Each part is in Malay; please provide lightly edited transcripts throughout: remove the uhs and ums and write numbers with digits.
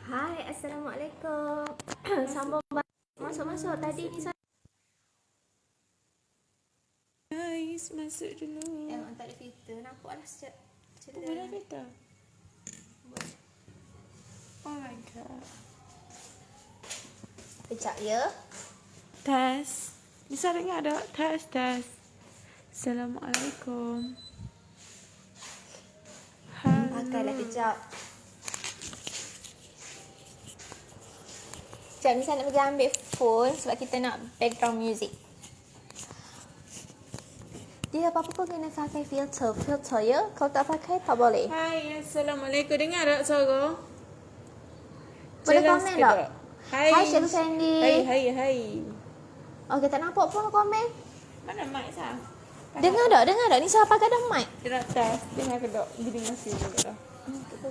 Hai, Assalamualaikum. Sambung masuk tadi ni saya. Guys, masuk dulu. Tak ada filter. Nampaklah cerita. Boleh filter? Oh my god. Kejap ya. Tes. Bisa dengar tak? Tes. Assalamualaikum. Pakailah kejap. Sekejap ni saya nak pergi ambil phone sebab kita nak background music. Dia apa-apa pun kena pakai filter ya. Kalau tak pakai tak boleh. Hai, Assalamualaikum. Dengar tak suara? Boleh Jelas komen ke tak? Hai. Hai Cikgu Sandy. Hai. Okey, tak nampak pun komen. Mana mic sah? Dengar tak? Ni saya pakai dah mic. Dia nak test. Dengar ke tak? Gini masih juga dah.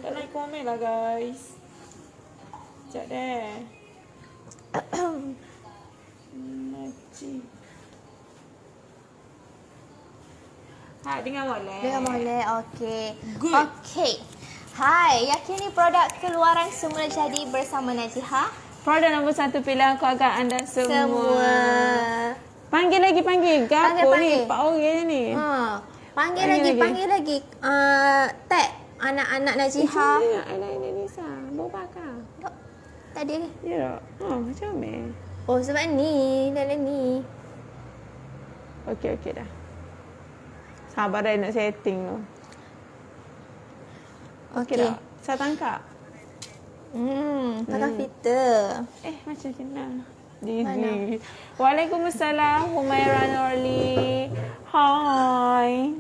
Tak naik komen lah guys. Sekejap deh. Najib. Ha, dengar boleh. Dengar boleh. Okey. Good. Okey. Hai, yakini produk keluaran semula jadi bersama Najiha. Produk nombor 1 pilihan keluarga anda semua. Panggil lagi. Gapo Panggil. ni? Pak orang ni. Panggil Panggil lagi. Tag anak-anak Najiha. Anak-anak ni sah. Bawa pakar. Tadi. Ya. Macam ni. Oh, sebab ni. Dalam ni. Okey dah. Sabar dah nak setting tu. Okey dah. Saya tangkap. Pakai filter. Macam kenal. Diri. Waalaikumsalam. Humaira Nurli. Hai.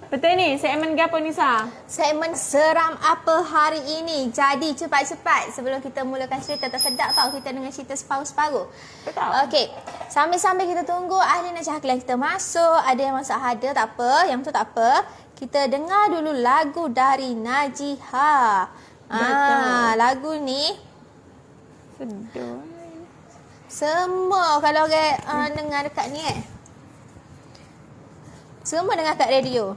Betul ni? Segmen gapo ni sah? Segmen seram apa hari ini. Jadi cepat-cepat sebelum kita mulakan cerita. Tak sedap tau kita dengan cerita separuh-separuh. Betul. Okey. Sambil-sambil kita tunggu ahli Najiha Kalian kita masuk. Ada yang masuk ada tak apa. Yang tu tak apa. Kita dengar dulu lagu dari Najiha. Lagu ni Sedap. semua kalau orang dengar dekat ni semua dengar kat radio.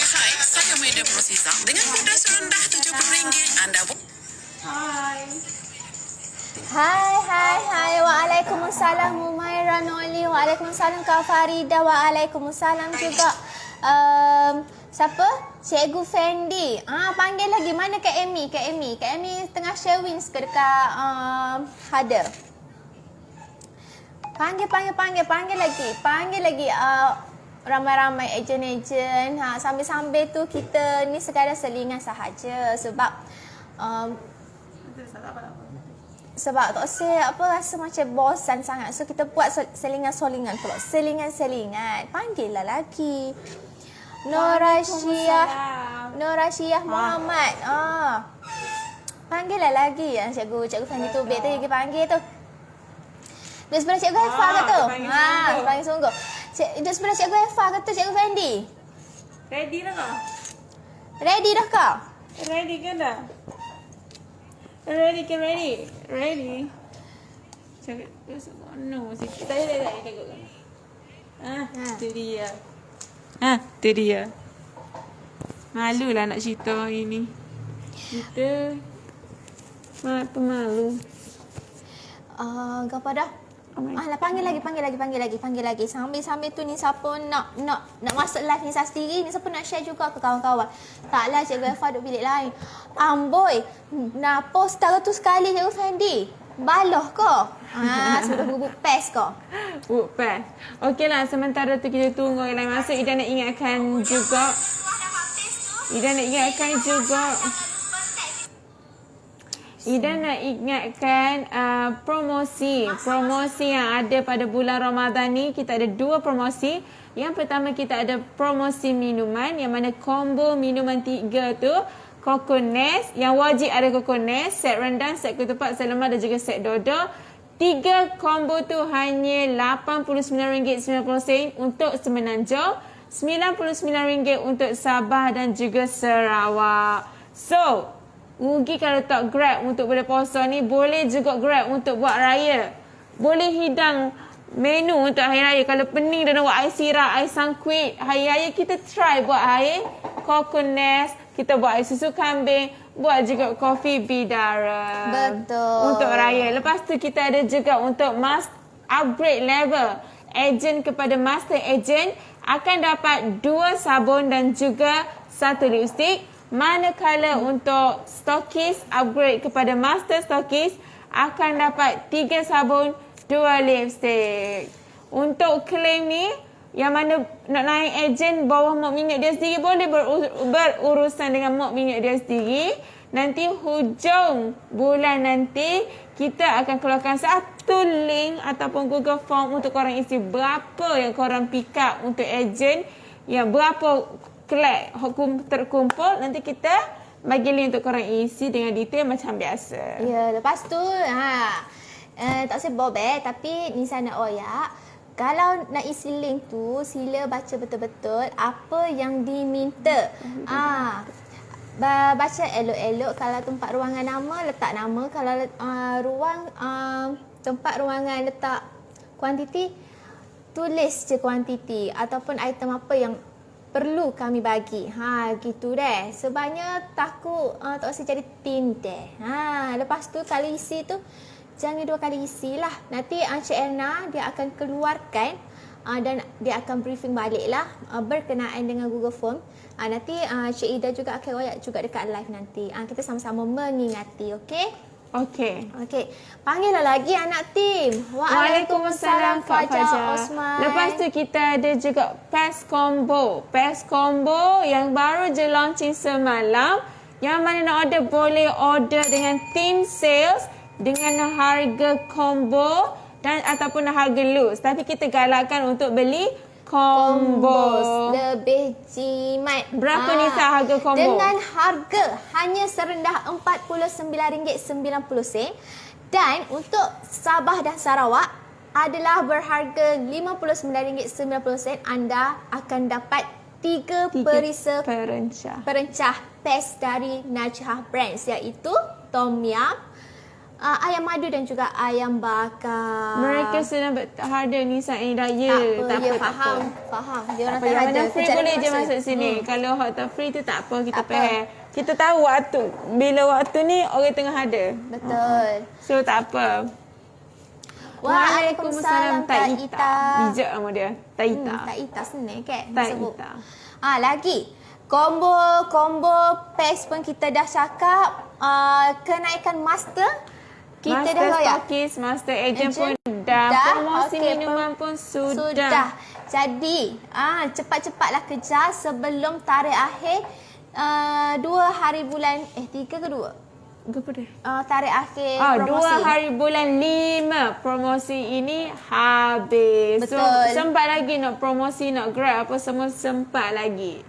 Hai, saya Maida Prosiza. Dengan mudah serendah RM70, anda Hai. Waalaikumsalam Humaira Noli. Waalaikumsalam Kak Farida. Waalaikumsalam juga siapa? Cikgu Fendi. Panggil lagi. Mana Kak Amy? Kak Amy tengah showing ke dekat Hada. Panggil lagi. Ramai-ramai ejen-ejen. Sambil-sambil tu kita ni sekadar selingan sahaja sebab sebab tak usah rasa macam bosan sangat. So kita buat selingan-solingan pula. Selingan. Panggillah lagi. Nora Syiah Muhammad. Panggillah lagi yang cikgu Fendi tu biar tadi pergi panggil tu. Dia sebelah cikgu Hefa ke tu? Panggil sungguh. Dia sebelah cikgu Hefa ke tu cikgu Fendi? Ready dah kau? Ready dah kau? Ready ke dah? Ready. Cakap no sikit. Tak tengok. Tu dia. Malulah nak cerita hari ni. Kita pemalu. Apa dah? Panggil lagi. Sambil tu ni siapa nak masuk live ni saya sendiri, ni siapa nak share juga ke kawan-kawan. Taklah Cikgu Eva duduk bilik lain. Amboi, nak post taruh tu sekali Cikgu Fendi. Baloh kau. Sudah bubuk pes kau. Bubuk pes. Okeylah, sementara tu kita tunggu orang lain masuk. Ida nak ingatkan promosi yang ada pada bulan Ramadan ni. Kita ada 2 promosi. Yang pertama kita ada promosi minuman yang mana combo minuman 3 tu Cocones yang wajib ada Cocones, set rendang, set ketupat, set lemak dan juga set dodo. 3 combo tu hanya RM89.90 untuk Semenanjung, RM99 untuk Sabah dan juga Sarawak. So, rugi kalau tak Grab untuk bulan puasa ni, boleh juga Grab untuk buat raya. Boleh hidang menu untuk hari raya. Kalau pening dan nak buat air sirap, air sangkuit, hari raya kita try buat air Cocones, kita buat air susu kambing, buat juga kopi bidara. Betul. Untuk raya. Lepas tu kita ada juga untuk upgrade level. Ejen kepada master ejen akan dapat 2 sabun dan juga 1 lipstick. Manakala untuk stokis upgrade kepada master stokis akan dapat 3 sabun, 2 lipstick. Untuk claim ni, yang mana nak naik ejen bawah mop minyak dia sendiri, boleh berurusan dengan mop minyak dia sendiri. Nanti hujung bulan nanti kita akan keluarkan satu link ataupun Google Form untuk korang isi berapa yang korang pick up untuk ejen, yang berapa kelak terkumpul. Nanti kita bagi link untuk korang isi dengan detail macam biasa. Ya, lepas tu tak usah bobek, tapi Nisa nak oyak. Kalau nak isi link tu, sila baca betul-betul apa yang diminta. Baca elok-elok. Kalau tempat ruangan nama, letak nama. Kalau tempat ruangan letak kuantiti, tulis je kuantiti ataupun item apa yang perlu kami bagi. Gitu deh. Sebabnya takut tak usah jadi tim deh. Lepas tu kalau isi tu jangan 2 kali isi lah. Nanti Encik Erna dia akan keluarkan dan dia akan briefing balik lah berkenaan dengan Google Form. Nanti Cik Ida juga akan royak juga dekat live nanti. Kita sama-sama mengingati, okey? Okey. Okey. Panggillah lagi anak tim. Waalaikumsalam Kak Fajar Osman. Lepas tu kita ada juga PES Combo. PES Combo yang baru je launching semalam. Yang mana nak order boleh order dengan team sales dengan harga combo dan ataupun harga loose. Tapi kita galakkan untuk beli combo. Lebih jimat. Berapa Nisa harga combo? Dengan harga hanya serendah RM49.90 dan untuk Sabah dan Sarawak adalah berharga RM59.90. Anda akan dapat 3 perisa perencah PES dari Najhah Brands, iaitu Tom Yum, ayam madu dan juga ayam bakar. Mereka sedang berharga Nisa Ain Raya. Tak apa, faham. Dia orang tak ada. Yang free boleh je masuk sini. Kalau hot tak free tu tak apa, kita pay. Kita tahu bila waktu ni orang tengah ada. Betul. So tak apa. Waalaikumsalam Tak Ita. Bijak nama dia. Tak Ita. Tak Ita senang kan? Tak Ita. Lagi. Combo PES pun kita dah cakap. Kenaikan master. Kita dah royak. Master agent pun dah. Promosi minuman pun sudah. Jadi, cepat-cepatlah kejar sebelum tarikh akhir 2 hari bulan 3 ke 2? Berapa dah? Tarikh akhir promosi. 2 hari bulan 5 promosi ini habis. Betul. So, sempat lagi nak promosi, nak Grab apa semua sempat lagi.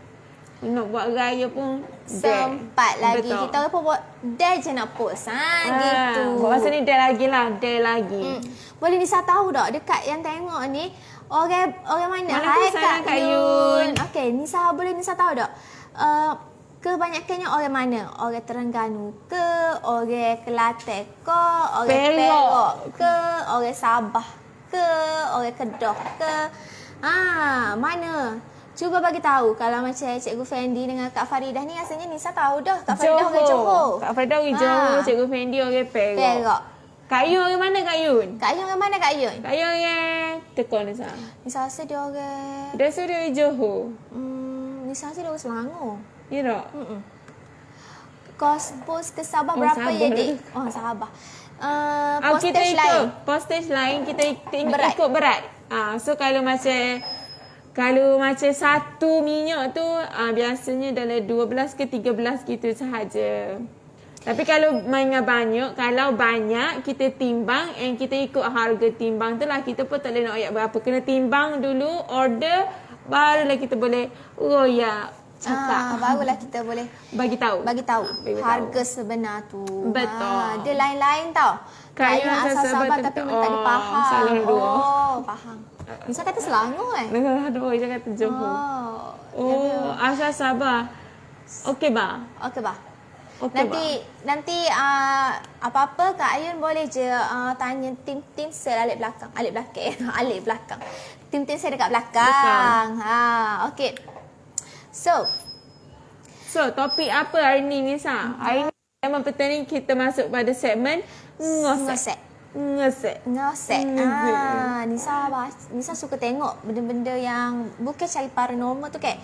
Nak buat raya pun sempat lagi. Betul. Kita orang pun buat day je nak post. Gitu. Masa ni day lagi lah. Day lagi. Boleh Nisa tahu tak dekat yang tengok ni orang mana? Hai Kak Yun. Okey, boleh Nisa tahu tak? Kebanyakannya orang mana? Orang Terengganu ke? Orang Kelantan ke? Orang Perak ke? Orang Sabah ke? Orang Kedah ke? Mana? Cuba bagi tahu kalau macam Cikgu Fendi dengan Kak Faridah ni rasanya Nisa tahu dah. Kak Faridah orang Johor. Kak Faridah orang Johor, Cikgu Fendi orang Perak. Kak Yun orang mana Kak Yun? Kak Yun orang mana Kak Yun? Kak Yun orang Tekong Nisa. Nisa rasa dia orang... Dia rasa dia orang Johor. Nisa rasa dia orang Selangor. Ya tak? Kos pos ke Sabah berapa ya dik? Sabah. Postage lain. Postage lain kita ikut berat. So kalau macam satu minyak tu biasanya dalam 12 ke 13 gitu sahaja. Tapi kalau kalau banyak kita timbang and kita ikut harga timbang tu lah, kita pun tak boleh nak ayat berapa. Kena timbang dulu, order, barulah kita boleh royak cakap. Barulah kita boleh bagi tahu. bagi tahu Bagi harga sebenar tu. Betul. Dia lain-lain tau. Kayu Kayu asal Sabah Sabah tu tapi tak- tak dipaham. salah dua. Oh, faham. Nisa kata Selangor Aduh, dia kata Johor. Oh. Asal Sabah. Okey, bah. Okey, bah. Okey, Nanti apa-apa Kak Ayun boleh je tanya tim-tim saya alik belakang. Alik belakang. Tim-tim saya dekat belakang. Okey. So, topik apa hari ni, Nisa? Hari ni dalam petang ni kita masuk pada segmen ngosek. Ngosek. Nisa suka tengok benda-benda yang bukan cari paranormal tu kan.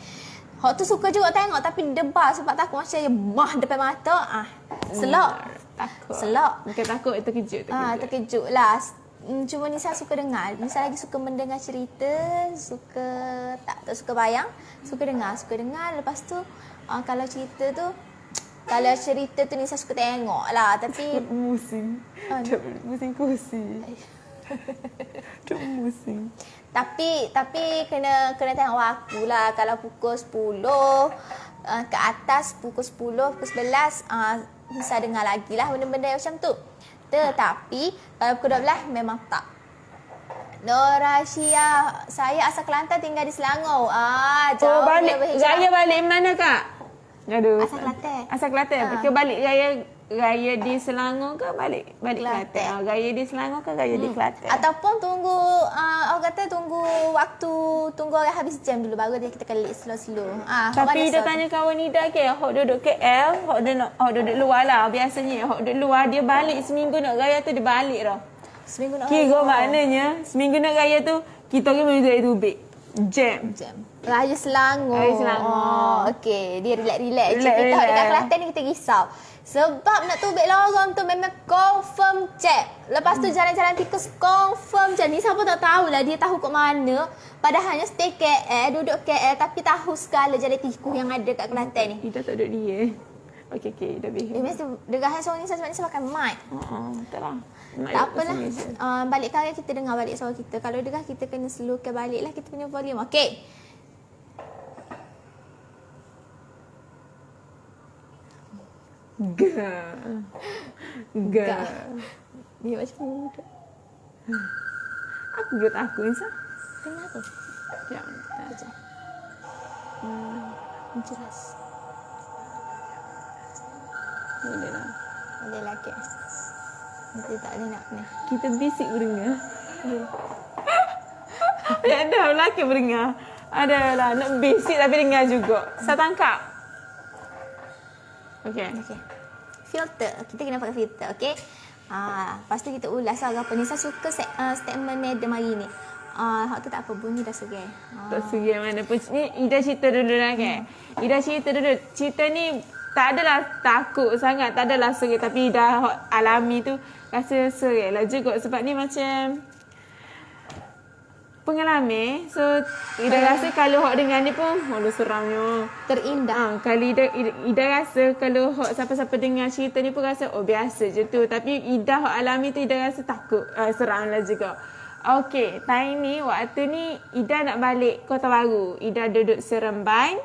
Hak tu suka juga tengok tapi debal sebab takut macam mah depan mata. Selok. Takut. Selok. Bukan takut, terkejut. Terkejut lah. Cuma Nisa suka dengar. Nisa lagi suka mendengar cerita, suka tak suka bayang, suka dengar. Lepas tu kalau cerita tu Nisa suka tengok lah tapi Musing. Musing kursi. Musing. Tapi kena tengok waktu lah. Kalau pukul 10 ke atas, pukul 10, pukul 11 Nisa dengar lagi lah benda-benda macam tu. Tetapi kalau pukul 12 memang tak. Nora Syia, saya asal Kelantan tinggal di Selangor. Jauh balik. Raya balik mana, Kak? Aduh. Asal Kelantan. Asal Kelantan. Ke balik raya di Selangor ke balik Kelantan? Raya di Selangor ke raya di Kelantan? Ataupun tunggu orang kata tunggu orang habis jam dulu baru dia kita kelik slow-slow. Tapi dia tanya kawan Ida ke, hok duduk KL, hok duduk luar lah. Biasanya hok duduk luar dia balik seminggu nak raya tu dia balik dah. Seminggu nak Kira maknanya seminggu nak raya tu kita orang boleh tubik. Jam. Raya Selangor. Okey, dia relax. Kita dekat Kelantan ni kita risau. Sebab nak tubik lorong tu memang confirm jam. Lepas tu jalan-jalan tikus confirm jam. Ni siapa tak tahulah dia tahu kat mana. Padahalnya stay KL, duduk KL tapi tahu segala jalan tikus yang ada kat Kelantan ni. Ida tak duduk dia. Okey, dah behave. Mesti dengar suara ni sebab ni pakai mic. Tak lah. Tak apalah. Balik kali kita dengar balik suara kita. Kalau dengar kita kena slowkan balik lah kita punya volume. Okey. Ga. Dia macam muda. Aku buat aku Nisa. Dengar tu. Sekejap. Jelas. Boleh lah. Boleh lagi. Nanti tak ada nak ni. Kita bisik berdengar. Ya ada lelaki berdengar. Adalah nak bisik tapi dengar juga. Saya tangkap. Okey. Filter. Kita kena pakai filter. Okey. Lepas tu kita ulas lah apa ni. Saya suka statement Madam hari ni. Hak tu tak apa. Bunyi dah segai. Tak segai mana pun. Ni Ida cerita dulu lah kan. Ida cerita dulu. Cerita ni tak adalah takut sangat. Tak adalah segai. Tapi Ida alami tu rasa segai lah juga. Sebab ni macam pengalaman. So Ida rasa kalau hok dengar ni pun seramnya. Terindah. Kalau Ida rasa kalau hok siapa-siapa dengar cerita ni pun rasa biasa je tu. Tapi Ida hok alami tu Ida rasa takut. Seram lah juga. Okey, time ni waktu ni Ida nak balik Kota Baru. Ida duduk Seremban.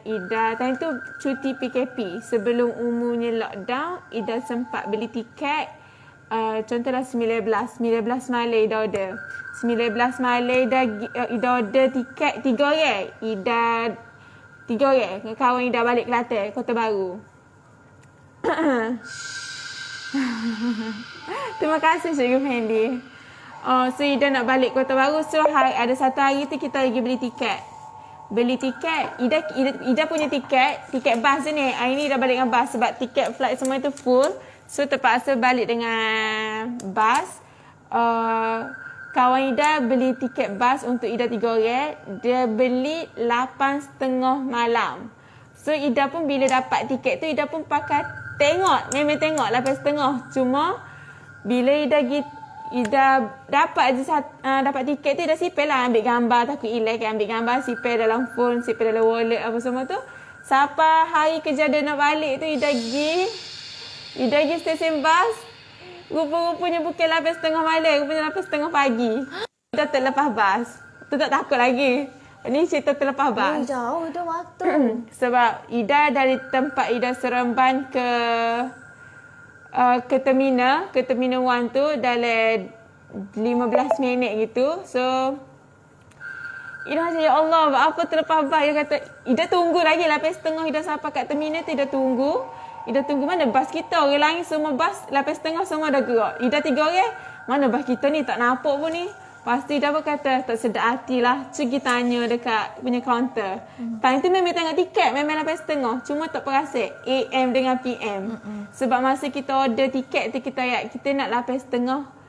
Ida time tu cuti PKP. Sebelum umumnya lockdown, Ida sempat beli tiket. Contohlah 19 malam Ida order. 19 malam Ida order tiket 3 orang. Ida 3 orang. Kawan Ida balik Kelantan, Kota Baru. Terima kasih Cikgu Fendi. So Ida nak balik Kota Baru. So ada satu hari tu kita pergi beli tiket. Ida punya tiket bas je ni. Hari ni dah balik dengan bas sebab tiket flight semua tu full. So terpaksa balik dengan bas. Kawan Ida beli tiket bas untuk Ida 3 orang. Dia beli 8.30 malam. So Ida pun bila dapat tiket tu Ida pun pakai memang tengok 8.30. Cuma bila Ida dapat tiket tu Ida sipel lah ambil gambar. Takut hilang kan, ambil gambar sipel dalam phone, sipel dalam wallet apa semua tu. Sampai hari kejadian nak balik tu Ida pergi stesen bas. Rupa-rupanya bukan 8.30 malam, rupanya 8.30 pagi. Ida terlepas bas. tak takut lagi. Ni cerita terlepas bas. Jauh dah waktu. Sebab Ida dari tempat Ida Seremban ke terminal 1 tu dalam 15 minit gitu. So Ida macam, ya Allah, apa terlepas bas. Ida kata, Ida tunggu lagi 8.30 Ida sampai kat terminal tu. Ida tunggu mana bas kita. Orang lain semua bas 8.30 semua dah gerak. Ida 3 orang, mana bas kita ni, tak nampak pun ni. Lepas tu Ida pun kata, tak sedap hati lah. Cuci tanya dekat punya kaunter. Time tu memang tengok tiket, memang 8.30. Cuma tak perasan AM dengan PM. Sebab masa kita order tiket tu, kita nak 8.30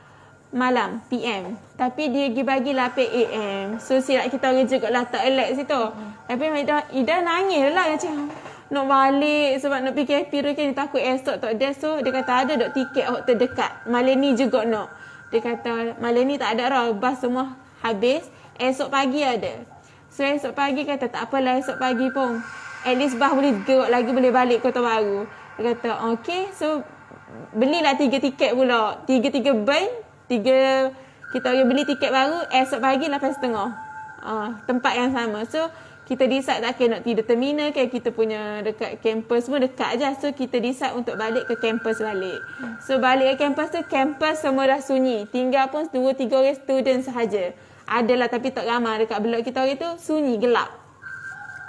malam PM. Tapi dia pergi bagi 8 AM. So silap kita orang juga lah tak alert situ. Tapi Ida nangis lah macam nak balik sebab nak pergi PKP kan, dia takut esok tak ada. So dia kata ada dok tiket hok terdekat. Malam ni juga nak. Dia kata malam ni tak ada dah, bas semua habis. Esok pagi ada. So esok pagi kata tak apalah, esok pagi pun at least bas boleh gerak lagi, boleh balik Kota Baru. Dia kata okey, so belilah 3 tiket pula. 3 burn. 3 kita orang beli tiket baru. Esok pagi 8.30 tempat yang sama. So kita decide tak nak tidur terminal kan, kita punya dekat kampus pun dekat je. So kita decide untuk balik ke kampus balik. So balik ke kampus tu, kampus semua dah sunyi. Tinggal pun 2-3 orang student sahaja. Adalah tapi tak ramai dekat blok kita orang tu, sunyi, gelap.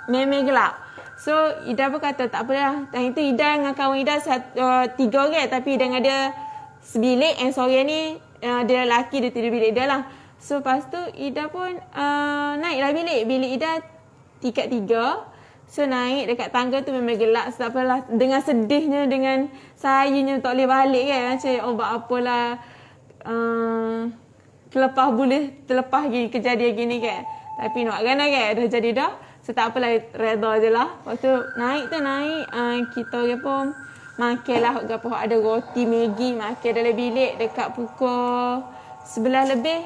Memang gelap. So Ida pun kata tak apalah. Time tu Ida dengan kawan Ida 3 orang, tapi Ida dengan dia sebilik. And sore ni dia lelaki, dia tidur bilik dia lah. So lepas tu Ida pun naiklah bilik Ida tiket 3. So naik dekat tangga tu memang gelap. So tak apalah, dengan sedihnya, dengan sayanya tak boleh balik kan. Macam buat apalah, terlepas gini kejadian gini kan. Tapi nak kan dah jadi dah. So tak apalah, reda je lah. Lepas tu naik kita orang pun makan lah ada roti Maggi, makan dalam bilik dekat pukul 11 lebih.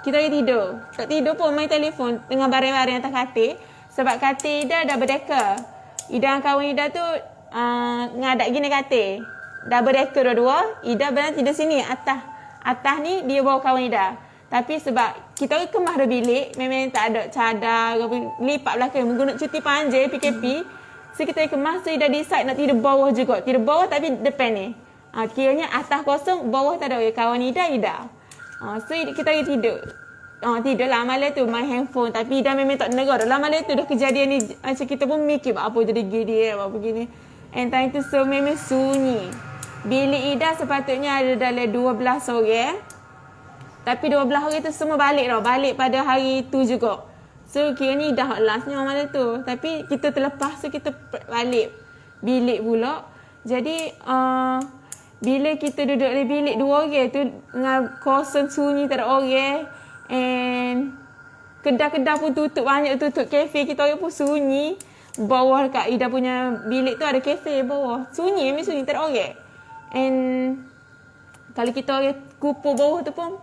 Kita pergi tidur. Tak tidur pun main telefon dengan barang-barang atas katil. Sebab katil Ida dah berdeka. Ida dan kawan Ida tu ngadak gini katil. Dah berdeka dua-dua. Ida benar tidur sini atas. Atas ni dia bawa kawan Ida. Tapi sebab kita kemah dah bilik, memang tak ada cadar, lipat belakang. Menggunakan cuti panjang PKP. So kita kemah, so Ida decide nak tidur bawah juga. Tidur bawah tapi depan ni. Kiranya atas kosong, bawah tak ada orang. Kawan Ida. So kita pergi tidur. Tidur lah malam tu main handphone. Tapi Ida memang tak dengar. Dalam malam tu dah kejadian ni. Macam kita pun mikir apa jadi gini, apa begini. And time tu so memang sunyi. Bilik Ida sepatutnya ada dalam 12 orang. Tapi 12 orang tu semua balik dah. Balik pada hari tu juga. So kiranya dah lastnya malam tu. Tapi kita terlepas, so kita balik bilik pula. Jadi bila kita duduk di bilik 2 orang tu dengan kosong sunyi, tak ada orang. And kedai-kedai pun tutup, banyak tutup. Kafe kita orang pun sunyi. Bawah kat Ida punya bilik tu ada kafe bawah. Sunyi, memang sunyi, tak ada orang. And kalau kita orang kumpul bawah tu pun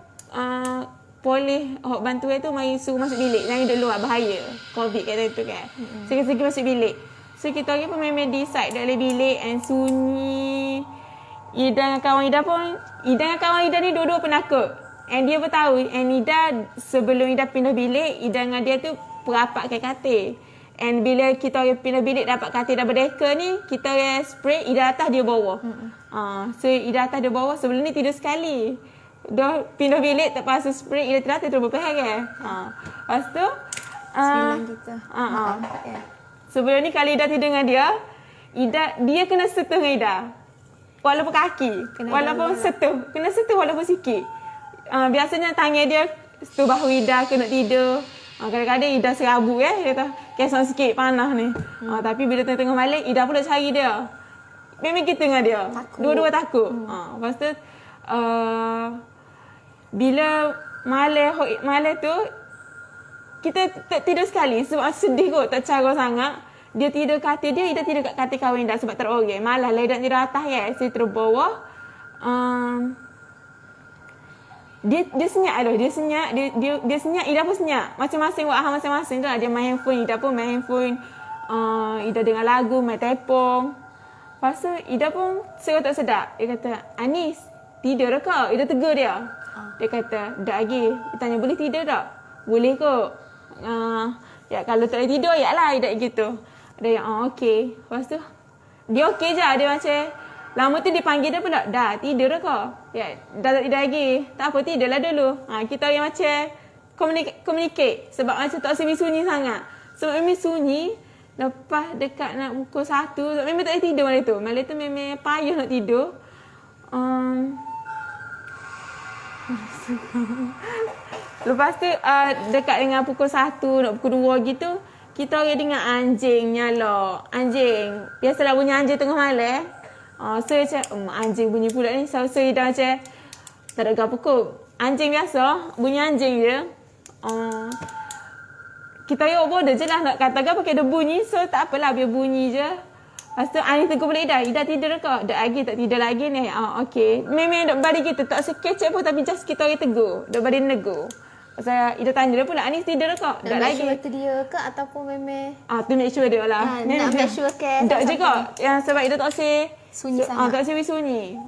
polis bantuan tu mari suruh masuk bilik. Jangan duduk luar, bahaya. Covid kat tu kan. Segi-segi masuk bilik. So kita orang pun memang decide dalam bilik and sunyi. Ida dengan kawan Ida ni dua-dua penakut. And dia pun tahu. And Ida, sebelum Ida pindah bilik, Ida dengan dia tu perapat ke katil. And bila kita orang pindah bilik dapat katil dah berdeka ni, kita orang spray, Ida atas dia bawah. So Ida atas dia bawah, sebelum ni tidur sekali. Dah pindah bilik tak pasal spray, Ida terus terus berpihak kan. Lepas tu sebelum ni kalau Ida tidur dengan dia kena sentuh dengan Ida. Walaupun kaki, walaupun sentuh, kena sentuh walaupun sikit. Biasanya tangan dia tu bahu Ida kena tidur. Kadang-kadang Ida serabu dia kata kesang sikit panas ni. Tapi bila tengah malam Ida pula cari dia. Memang kita dengan dia. Dua-dua takut. Lepas tu bila malam tu kita tak tidur sekali sebab sedih kot, tak cara sangat. Dia tidur katil dia, Ida tidur kat katil kawan Ida sebab tak ada orang. Malah lah Ida tidur atas ya, saya tidur bawah. Dia senyap dah, dia senyap, Ida pun senyap. Masing-masing buat hal masing-masing tu lah. Dia main handphone, Ida pun main handphone. Ida dengar lagu, main tepung. Lepas tu Ida pun serah tak sedap. Dia kata, Anis, tidur ke? Ida tegur dia. Dia kata, dah lagi. Dia tanya, boleh tidur tak? boleh kot. Ya kalau tak boleh tidur, ya lah Ida gitu. Ada yang okey. Lepas tu dia okey je, dia macam lama tu dipanggil dia pula, dah tidur dah kau. Ya, dah tak tidur lagi. Tak apa, tidurlah dulu. Kita yang macam communicate sebab macam tak semi sunyi sangat. Sebab memang sunyi, lepas dekat nak pukul 1, memang tak boleh tidur malam tu. Malam tu memang payah nak tidur. Lepas tu dekat dengan pukul 1 nak pukul 2 gitu, kita orang dengar anjing nyala. Anjing. Biasalah bunyi anjing tengah malam. So macam anjing bunyi pula ni. So dah macam tak ada apa kot. Anjing biasa, bunyi anjing je. Kita yang bodoh je lah nak kata apa, pakai ada bunyi. So tak apalah, biar bunyi je. Lepas tu Anis tegur balik Ida. Ida tidur kau? Dah lagi, tak tidur lagi ni. Okey. Memang duk balik kita. Tak sekecek pun tapi just kita orang tegur. Duk balik negur. Pasal Ida tanya dia pula, Anis tidur kau? Dah lagi. Nak make sure tu dia ke ataupun memang tu make sure dia lah. nak make sure ke? Tak juga. Yang sebab Ida tak say Sunyi sangat. tak say sunyi.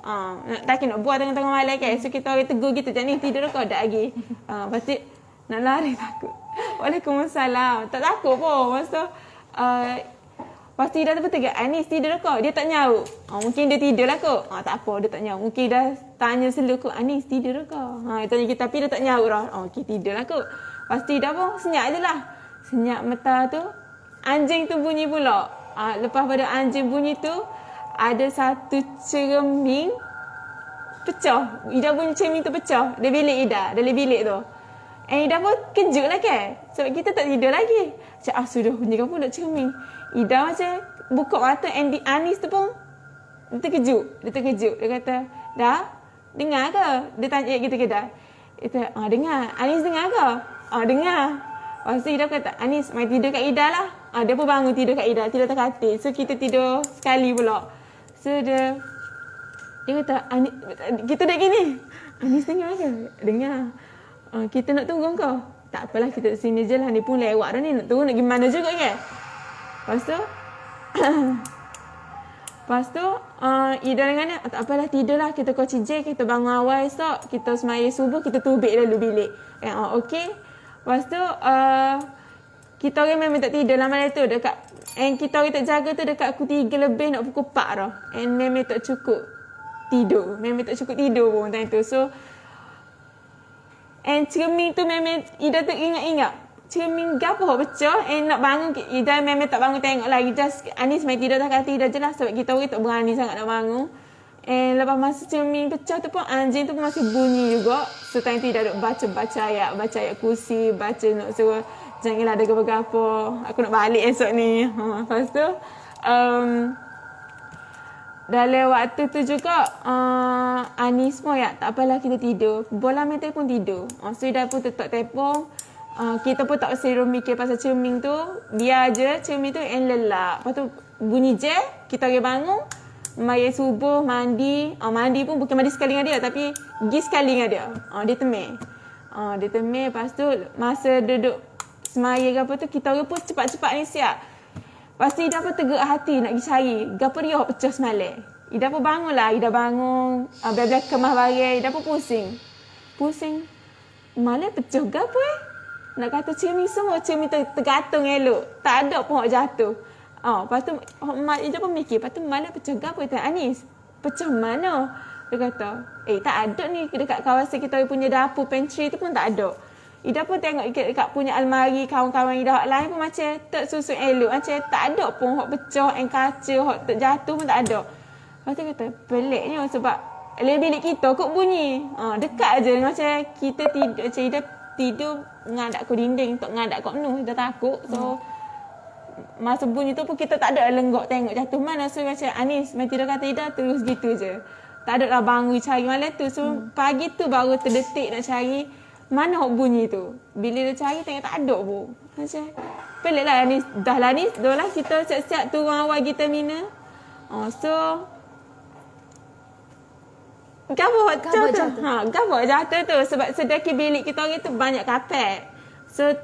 Tak nak buat tengah-tengah malam kan. So kita orang tegur kita. Jangan tidur kau? Dah lagi. Lepas tu nak lari takut. Waalaikumsalam. Tak takut pun. Lepas tu pasti dah terpetik, Anis tidur kau? Dia tak nyaut. Mungkin dia tidur lah kot. Tak apa, dia tak nyaut. Mungkin dah tanya seluk kot, Anis tidur kau? Dia tanya kita, tapi dia tak nyaut dah. Okey, tidur lah kot. Pasti dah pun senyap je lah. Senyap mata tu, anjing tu bunyi pula. Lepas pada anjing bunyi tu, ada satu cermin pecah. Ida bunyi cermin tu pecah. Dia bilik Ida, dalam bilik tu. Ida pun kejut lah kan. Sebab kita tak tidur lagi. Macam, sudah bunyi kau pun nak cermin. Ida macam buka mata, Anis tu pun dia terkejut. Dia kata, dah? Dengar ke? Dia tanya kita ke dah? Dia kata, dengar. Anis dengar ke? Dengar. Lepas tu Ida kata, Anis, mari tidur kat Ida lah. Dia pun bangun tidur kat Ida. Tidur atas katil. So kita tidur sekali pula. So dia kata, Anis, kita duduk gini. Anis dengar ke? Dengar. Kita nak tunggu kau? Tak apalah, kita sini je lah. Ni pun lewat dah ni. Nak tunggu nak pergi mana juga kan? Lepas tu Ida dengan dia, tak apalah, tidurlah. Kita kunci je, kita bangun awal esok. Kita semaya subuh, kita tubik dulu bilik. Okey. Lepas tu kita orang memang tak tidur lah malam tu. Kita orang tak jaga tu dekat pukul 3 lebih nak pukul 4 dah. Memang tak cukup tidur. Memang tak cukup tidur pun time tu. So cermin tu memang Ida tu ingat-ingat. Cermin gapo pecah, nak bangun Ida memang tak bangun tengok lagi. Just Anis main tidur atas katil dah jelas sebab kita orang tak berani sangat nak bangun. Lepas masa cermin pecah tu pun anjing tu pun masih bunyi juga. So time tu Ida duk baca ayat kursi, baca nak suruh janganlah ada gapo-gapo. Aku nak balik esok ni. Lepas tu dalam waktu tu juga Anis pun tak apalah kita tidur. Bola main telefon tidur. So Ida pun tutup telefon. Kita pun tak usah mikir pasal cermin tu. Biar je cermin tu lelap. Lepas tu bunyi je, kita pergi bangun. Mari subuh, mandi. Mandi pun bukan mandi sekali dengan dia, tapi pergi sekali dengan dia. Dia temik. Lepas tu masa duduk semaya ke apa tu, kita orang pun cepat-cepat ni siap. Pasti Ida pun tegak hati nak pergi cari. Gapo dia pecah semalam. Ida pun bangun lah. Ida bangun. Bila kemah barang. Ida pun pusing. Malam pecah gapo nak kata cermin semua, cermin tergantung elok. Tak ada pun jatuh. Lepas tu Mak Ida pun mikir, lepas tu malam pecah gapo? Dia Anis, pecah mana? Dia kata, tak ada ni dekat kawasan kita punya dapur pantry tu pun tak ada. Ida pun tengok dekat punya almari kawan-kawan Ida hak lain pun macam tak susun elok. Macam tak ada pun hak pecah, kaca, hak terjatuh pun tak ada. Lepas tu kata, peliknya sebab bilik kita kok bunyi. Dekat je macam kita tidur, macam Ida tidur ngadak ke dinding, tak ngadak kat nu, dah takut. So masa bunyi tu pun kita tak ada lenggok tengok jatuh mana. So macam Anis main tidur kata Ida terus gitu je. Tak ada lah bangun cari malam tu. So pagi tu baru terdetik nak cari mana hok bunyi tu. Bila dia cari tengok tak ada pun. Macam pelik lah Anis. Dah lah kita siap-siap turun awal kita mina. So Gapo jatuh tu sebab sedekah bilik kita orang tu banyak kapet. So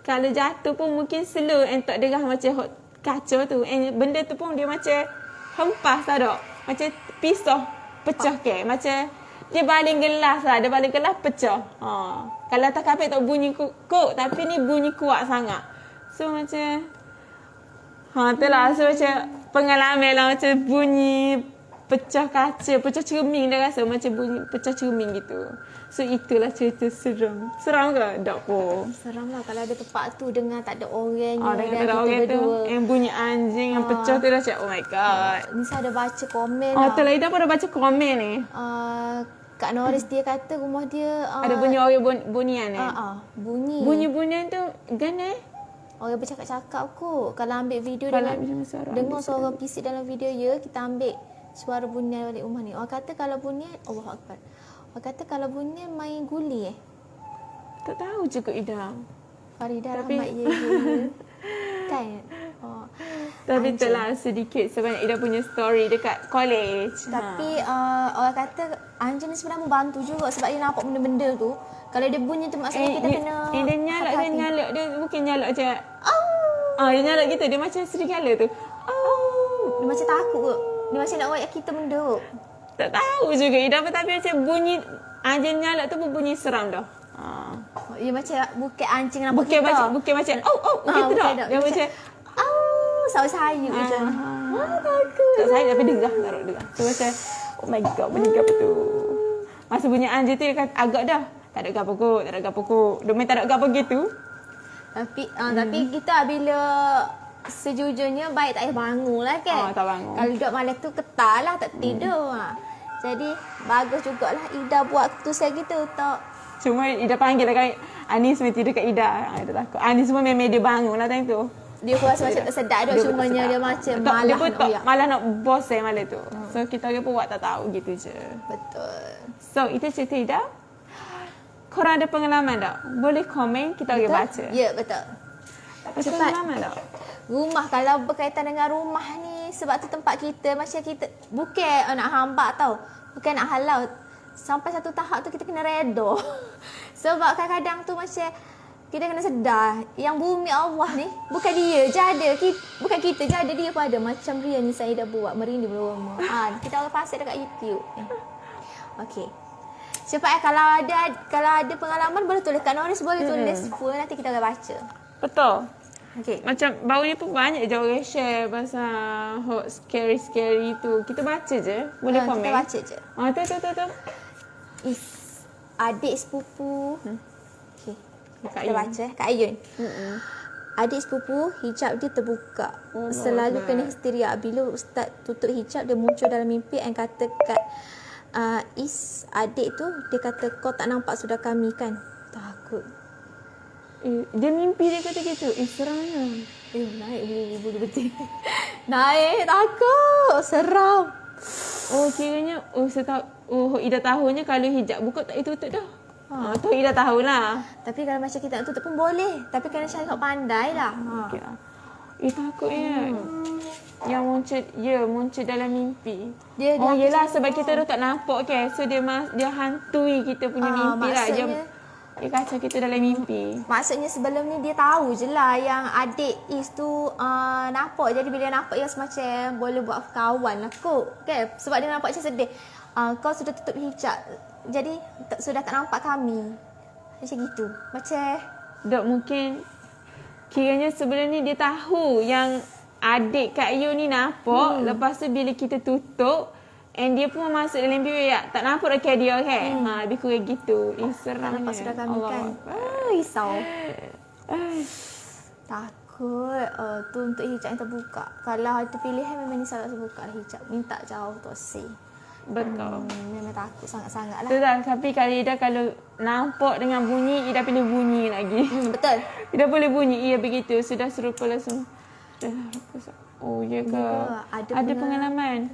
kalau jatuh pun mungkin slow tak derah macam kaca tu. Benda tu pun dia macam hempas tak ada. Macam pisau pecah ke. Macam dia baling gelas lah. Dia baling gelas pecah. Kalau atas kapet tak bunyi kuk, tapi ni bunyi kuat sangat. So macam tu lah. So macam pengalaman lah macam bunyi pecah kaca, pecah cermin dah rasa macam bunyi pecah cermin gitu. So itulah cerita seram. Seram ke? Tak pun. Seram lah kalau ada tempat tu dengar tak ada orangnya. Dengan dan tak ada kita orang tu, berdua. yang bunyi anjing yang pecah tu dah cakap, oh my god. Nisa ada baca komen Tu lah, Ida pun dah baca komen ni. Kak Norris dia kata rumah dia Ada bunyi orang bunyian ni. bunyi. Bunyi-bunyian tu gana. Orang bercakap-cakap kot. Kalau ambil video Kalau dengan macam suara dengar suara bisik dalam video ya, kita ambil suara bunyian balik rumah ni. Orang kata kalau bunyian, Allahu Akbar. Orang kata kalau bunyian main guli Tak tahu juga Ida. Farida Tapi- Rahmat ya. Kan? Oh. Tapi itulah sedikit sebanyak Ida punya story dekat college. Tapi orang kata anjing ni sebenarnya membantu juga sebab dia nampak benda-benda tu. Kalau dia bunyi tu maksudnya kita kena dia nyalak, dia hati-hati. nyalak. Dia bukan nyalak macam dia nyalak gitu. Dia macam serigala tu. Dia macam takut kot. Dia macam nak royak kita benda kot. Tak tahu juga Ida, tapi macam bunyi anjing nyalak tu pun bunyi seram dah. Dia macam bukan anjing nampak kita. Bukan macam gitu bukan dah. tak. Dia macam sayu-sayu je. takut. Tak saya tapi dengar taruh dengar. So macam oh my god, bunyi apa tu? Masa bunyi anjing tu dia kata agak dah. Tak ada gapo kot, tak ada gapo kot. Dia main tak ada gapo gitu. Tapi kita bila sejujurnya baik tak payah bangun lah kan. Tak bangun. Kalau duduk malam tu ketar lah tak tidur. Jadi bagus jugalah Ida buat keputusan gitu tak. Cuma Ida panggil lah kan. Anis mesti tidur kat Ida. Ida takut. Anis semua memang dia bangun lah time tu. Dia pun rasa macam tak sedap duk Dia cumanya tak dia sedap. macam Tak, malah dia pun nak tak, uyak. malah nak bosan malam tu. So kita orang pun buat tak tahu gitu je. Betul. So itu cerita Ida. Korang ada pengalaman tak? Boleh komen, kita orang baca. Ya, betul. Ada Cepat. pengalaman tak? Rumah kalau berkaitan dengan rumah ni sebab tu tempat kita macam kita bukan nak hambak tau. Bukan nak halau. Sampai satu tahap tu kita kena redha. Sebab kadang-kadang tu macam kita kena sedar yang bumi Allah ni bukan dia je ada. Bukan kita je ada, dia pun ada. Macam Ria ni saya dah buat merinding berumah. Kita orang pasal dekat YouTube. Okey. Cepat kalau ada pengalaman boleh tulis kat Norris, boleh tulis full nanti kita akan baca. Betul. Okey. Macam baru ni pun banyak je orang share pasal hot scary tu. Kita baca je. Boleh komen. Kita baca je. Tu. Is adik sepupu. Okey. Kak Kita Ayun. baca Kak Ayun. Adik sepupu hijab dia terbuka. Selalu kena histeria. Bila ustaz tutup hijab dia muncul dalam mimpi and kata kat Is adik tu dia kata kau tak nampak sudah kami kan. Takut. Dia mimpi dia kata gitu. Seramnya. Naik bulu betul. Naik takut. Seram. Oh kiranya Ida tahunya kalau hijab buka tak tutup dah. Tu Ida tahulah. Tapi kalau macam kita nak tutup pun boleh. Tapi kena cari kat pandai lah. Okey lah. Takutnya. Yang muncul dalam mimpi. Dia Yelah sebab kita dah tak nampak kan. So dia hantui kita punya mimpi lah. Dia kacau kita dalam mimpi. Maksudnya sebelum ni dia tahu je lah yang adik Is tu nampak. Jadi bila dia nampak dia semacam boleh buat kawan lah kot. Okay? Sebab dia nampak macam sedih. Kau sudah tutup hijab. Jadi sudah tak nampak kami. Macam gitu. Macam Dok mungkin kiranya sebelum ni dia tahu yang adik Kak Yu ni nampak. Lepas tu bila kita tutup and dia pun masuk dalam mimpi tak nampak dekat dia kan. Lebih kurang gitu. Seramnya. nampak sudah kami kan. Risau. Takut. Tu untuk hijab yang terbuka. Kalau ada pilihan memang ni salah terbuka lah hijab. Minta jauh tu say. Betul. Memang takut sangat-sangat lah. Tu dah. Tapi kalau nampak dengan bunyi, Ida pilih bunyi lagi. Betul. Ida boleh bunyi. Iya begitu. Sudah serupa langsung. Oh ya ke? Ada pengalaman.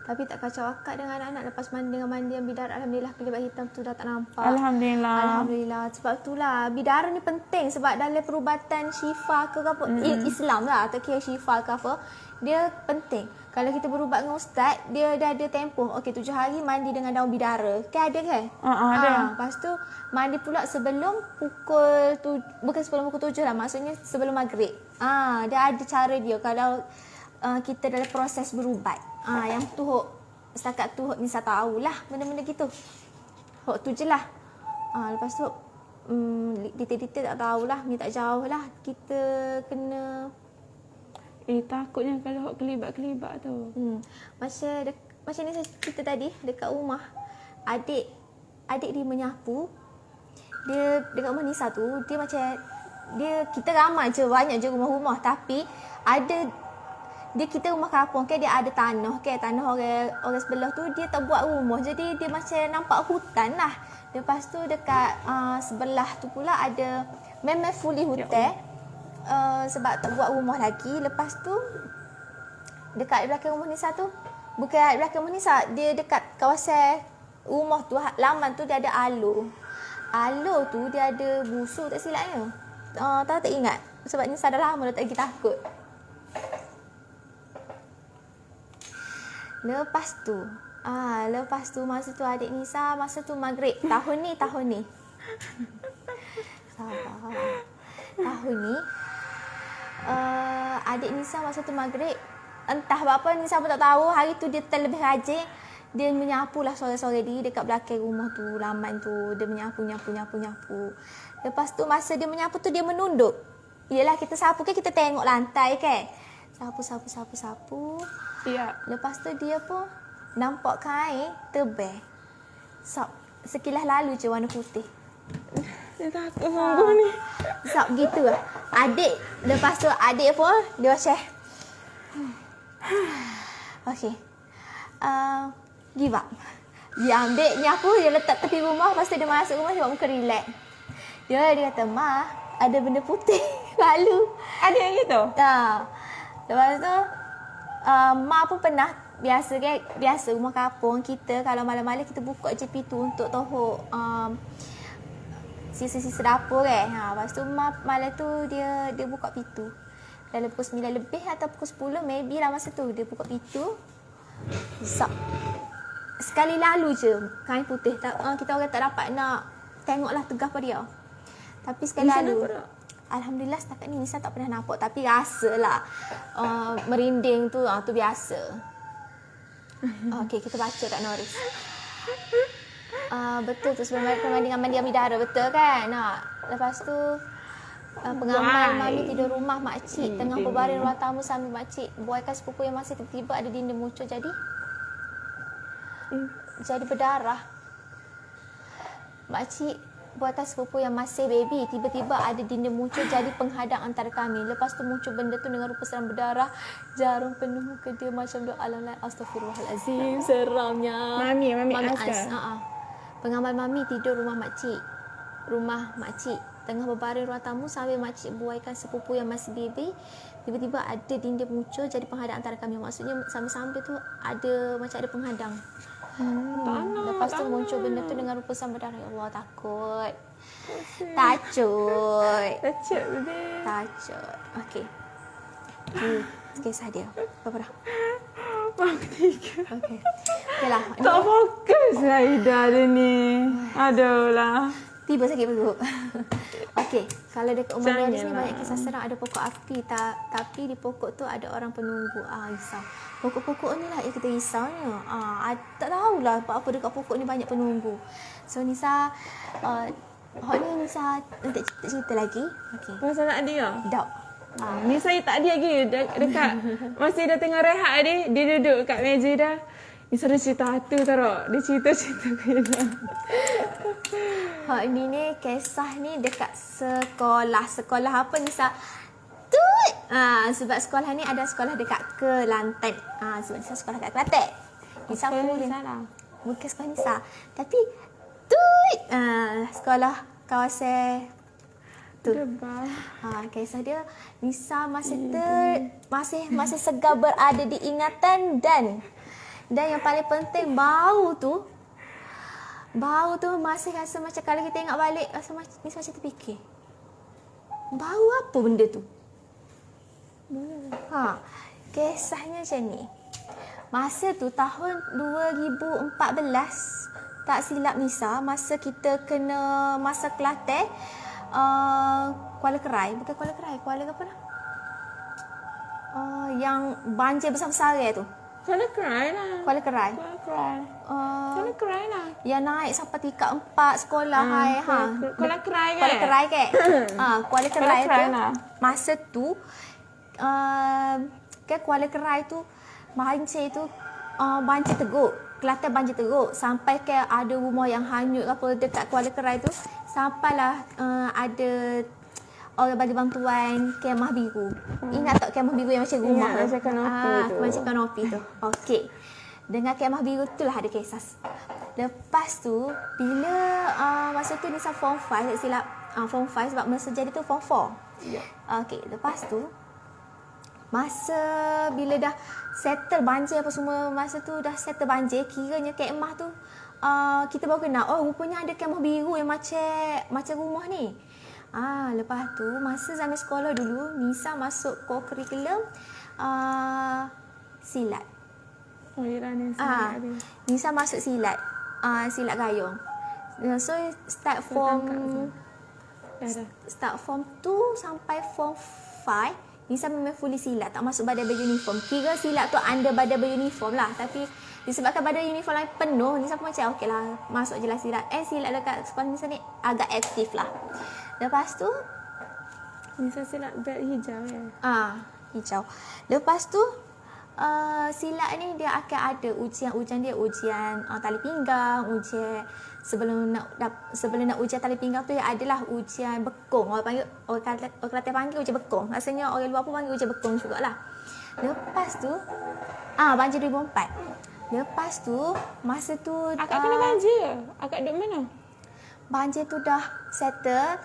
Tapi tak kacau akak dengan anak-anak lepas mandi dengan mandian bidara. Alhamdulillah kelibat hitam tu dah tak nampak. Alhamdulillah. Sebab itulah bidara ni penting sebab dalam perubatan syifa ke apa Islam lah atau kira syifa ke apa, dia penting. Kalau kita berubat dengan ustaz, dia dah ada tempoh. Okey 7 hari mandi dengan daun bidara. Kan ada kan? Ada. Lepas tu mandi pula sebelum pukul bukan sebelum pukul 7 lah, maksudnya sebelum maghrib. Dia ada cara dia kalau kita dalam proses berubat. Yang tu setakat tu Nisa tahulah benda-benda gitu. Hok tu je lah. Lepas tu detail-detail tak tahulah, ni tak jauh lah. Kita kena Takutnya kalau kelibat-kelibat tu. macam ni saya cerita tadi dekat rumah. Adik dia menyapu. Dia dekat rumah Nisa tu, dia macam kita ramai je, banyak je rumah-rumah, tapi kita rumah kampung dia ada tanah tanah orang sebelah tu dia tak buat rumah, jadi dia macam nampak hutan lah. Lepas tu dekat sebelah tu pula ada memang fully hutan, sebab tak buat rumah lagi. Lepas tu dekat belakang rumah Nisa tu, bukan belakang rumah Nisa, dia dekat kawasan rumah tu, laman tu dia ada aloe. Aloe tu dia ada busuk tak silapnya. Tak ingat sebab Nisa dah lama dah tak lagi takut. Lepas tu masa tu adik Nisa masa tu maghrib tahun ni sabar. Tahun ni adik Nisa masa tu maghrib, entah apa Nisa pun tak tahu, hari tu dia terlebih rajin. Dia menyapu lah sore-sore dekat belakang rumah tu, laman tu. Dia menyapu. Lepas tu masa dia menyapu tu dia menunduk. Yelah kita sapu kita tengok lantai kan. Sapu. Ya. Lepas tu dia pun nampak kain tebal. Sekilas lalu je warna putih. Dia takut sungguh ni. Gitu lah. Lepas tu adik pun dia macam okay. Give up. Dia ambil nyapu, dia letak tepi rumah. Lepas tu dia masuk rumah, dia buat muka relax. Dia kata, Ma, ada benda putih lalu. Ada yang gitu? Lepas tu Ma pun pernah biasa rumah kampung kita kalau malam-malam kita buka je pintu untuk tohok sisa-sisa dapur kan. Lepas tu Ma malam tu dia buka pintu. Dalam pukul 9 lebih atau pukul 10 maybe lah masa tu dia buka pintu. Sekali lalu je kain putih. Kita orang tak dapat nak tengoklah tegah pada dia. Tapi sekali lalu. Alhamdulillah setakat ni Nisa tak pernah nampak, tapi rasalah merinding tu biasa. Okey, kita baca kat Noris. Betul tu sebelum perbandingan mandi Amidara, betul kan? Lepas tu pengamal mami tidur rumah makcik tengah berbaring ruang tamu sambil makcik buaikan sepupu yang masih tiba-tiba ada dinda muncul jadi berdarah. Makcik buaikan sepupu yang masih baby tiba-tiba ada dinda muncul jadi penghadang antara kami. Lepas tu muncul benda tu dengan rupa seram berdarah, jarum penuh muka dia macam doa alam. Astaghfirullahalazim, seramnya. Mami Askar. Pengamal mami tidur rumah makcik tengah berbaring ruang tamu sambil makcik buaikan sepupu yang masih baby. Tiba-tiba ada dinda muncul jadi penghadang antara kami. Maksudnya sambil-sambil tu macam ada penghadang. Lepas tu muncul benda tu dengan rupa sama berdarah. Ya Allah, takut. Tacut. Okey. Kisah dia. Berapa dah? Bang tiga. Okey. Okeylah. Tak fokus lah Ida dia ni. Aduh lah. Tiba sakit perut. Okey, kalau dekat rumah Jangan Noris ni lah. banyak kisah seram. Ada pokok api, tapi di pokok tu ada orang penunggu. Risau. Pokok-pokok ni lah yang kita risaunya. Tak tahulah apa dekat pokok ni banyak penunggu. So Nisa, Nisa nanti cerita lagi. Okey. Pasal nak dia? Dok. Ni saya tak ada lagi dekat masih dah tengah rehat dia duduk kat meja dah. Ni saya cerita tu taruh. Dia cerita ke dia. Ni kisah ni dekat sekolah. Sekolah apa Nisa? Tut. Sebab sekolah ni ada sekolah dekat Kelantan. Sebab Nisa sekolah kat Kelantan. Nisa boleh. Bukan sekolah Nisa. Tapi tut. Sekolah kawasan tu. Kisah dia Nisa masih segar berada di ingatan dan yang paling penting bau tu masih rasa macam kalau kita ingat balik rasa Nisa macam terfikir. Bau apa benda tu? Kisahnya macam ni. Masa tu tahun 2014 tak silap Nisa, masa kita kena masa Kelantan Kuala Kerai, bukan Kuala Kerai, Kuala apa dah? Yang banjir besar-besar tu. Kuala Kerai lah. Kuala Kerai. Kuala Kerai. Uh, Kuala Kerai lah. yang naik sampai tingkat 4 sekolah hai ha. Kuala Kerai kan? Kuala Kerai ke? Kuala Kerai Kerai tu lah. masa tu kan Kuala Kerai tu banjir tu banjir teruk. Kelantan banjir teruk sampai ke ada rumah yang hanyut apa dekat Kuala Kerai tu, sampailah ada orang bagi bantuan kemah biru. Ingat tak kemah biru yang macam rumah tu? macam kanopi tu. Macam kanopi tu. Okey. Dengan kemah biru tu lah ada kisah. Lepas tu bila masa tu Nisa form 5 tak silap, form 5 sebab masa jadi tu form 4. Ya. Okey, lepas tu masa bila dah settle banjir apa semua, masa tu dah settle banjir, kiranya kemah tu kita baru kenal, oh rupanya ada kemah biru yang macam rumah ni. Lepas tu masa zaman sekolah dulu Nisa masuk kurikulum silat. Oh, Iran yang silat ni. Nisa masuk silat. Silat gayung. So start form Dah. start form 2 sampai form 5 Nisa memang fully silat, tak masuk badan beruniform. Kira silat tu under badan beruniform lah. Tapi disebabkan badan uniform lain penuh, Nisa pun macam okey lah, masuk je lah silat. Silat dekat sekolah Nisa ni agak aktif lah. Lepas tu Nisa silat belt hijau ya. hijau. Lepas tu silat ni dia akan ada ujian dia, ujian tali pinggang, ujian sebelum nak ujian tali pinggang tu adalah ujian bekong. Orang Kelantan panggil ujian bekong. Rasanya orang luar pun panggil ujian bekong jugalah. Lepas tu banjir 2004. Lepas tu masa tu Akak kena banjir. Akak duduk mana? banjir tu dah settle.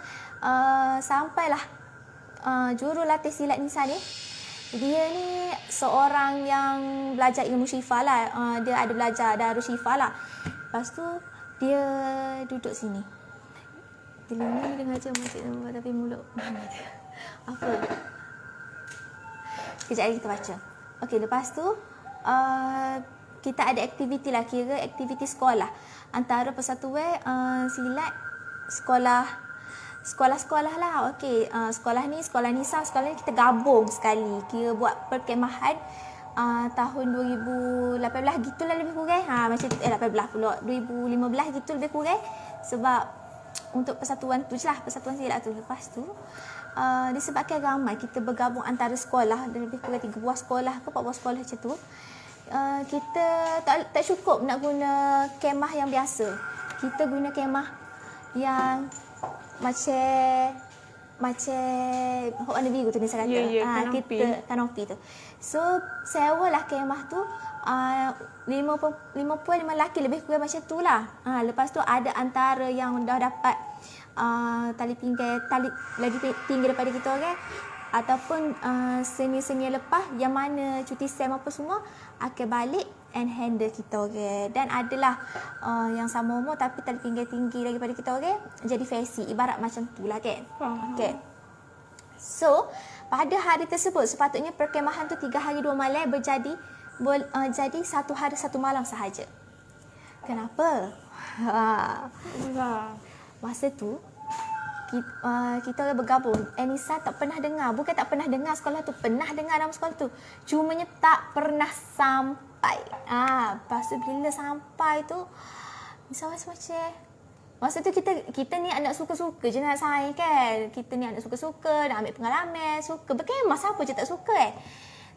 Sampailah jurulatih silat Nisa ni. Dia ni seorang yang belajar ilmu syifa lah. Dia ada belajar Darul Syifa lah. Lepas tu dia duduk sini. Telinga ni dengar je macam tapi mulut mana dia? Apa? Kejap lagi kita baca. Okey, lepas tu kita ada aktiviti lah, kira aktiviti sekolah. Antara persatuan silat sekolah-sekolah lah. Okey, sekolah ni, sekolah Nisa, sekolah ni kita gabung sekali. Kira buat perkemahan tahun 2018 gitulah lebih kurang. Macam 18 pula. 2015 gitu lebih kurang. Sebab untuk persatuan tu je lah, persatuan silat tu. Lepas tu disebabkan ramai kita bergabung antara sekolah, lebih kurang 3 buah sekolah ke 4 buah sekolah macam tu. Kita tak cukup nak guna kemah yang biasa. Kita guna kemah yang macam warna biru tu Nisa kata. Kanopi. Kita kanopi tu. So sewalah kemah tu 5 lelaki lebih kurang macam tu lah. Lepas tu ada antara yang dah dapat tali pinggang lagi tinggi daripada kita orang, ataupun senior-senior lepas yang mana cuti SEM apa semua akan balik and handle kita orang. Dan adalah yang sama umur tapi tali pinggang tinggi daripada kita orang, jadi versi ibarat macam tu lah kan. Okay. So pada hari tersebut sepatutnya perkemahan tu 3 hari 2 malam jadi 1 hari 1 malam sahaja. Kenapa? Masa tu kita orang bergabung. Nisa tak pernah dengar. Bukan tak pernah dengar sekolah tu. Pernah dengar nama sekolah tu. Cumanya tak pernah sampai. Lepas tu bila sampai tu Nisa rasa macam masa tu kita ni anak suka-suka je nak saing kan. Kita ni anak suka-suka, nak ambil pengalaman, suka berkemah, siapa je tak suka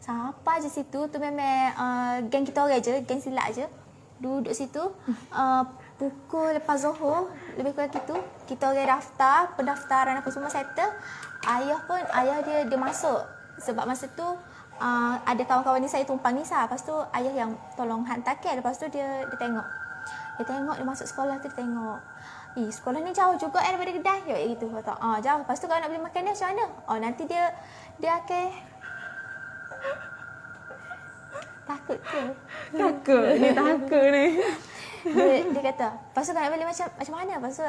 Sampai je situ tu memang geng kita orang je, geng silat je. Duduk situ pukul lepas Zuhur lebih kurang gitu. Kita orang daftar, pendaftaran apa semua settle. Ayah dia masuk. Sebab masa tu ada kawan-kawan Nisa yang tumpang Nisa. Lepas tu ayah yang tolong hantarkan. Lepas tu dia tengok. Dia masuk sekolah tu, dia tengok. Sekolah ni jauh juga daripada Kedah. Gitu kata. Jauh. Lepas tu kalau nak beli makanan macam mana? Nanti dia akan takut ke? Dia takut ni. Dia kata, lepas tu kalau nak beli macam mana? Lepas tu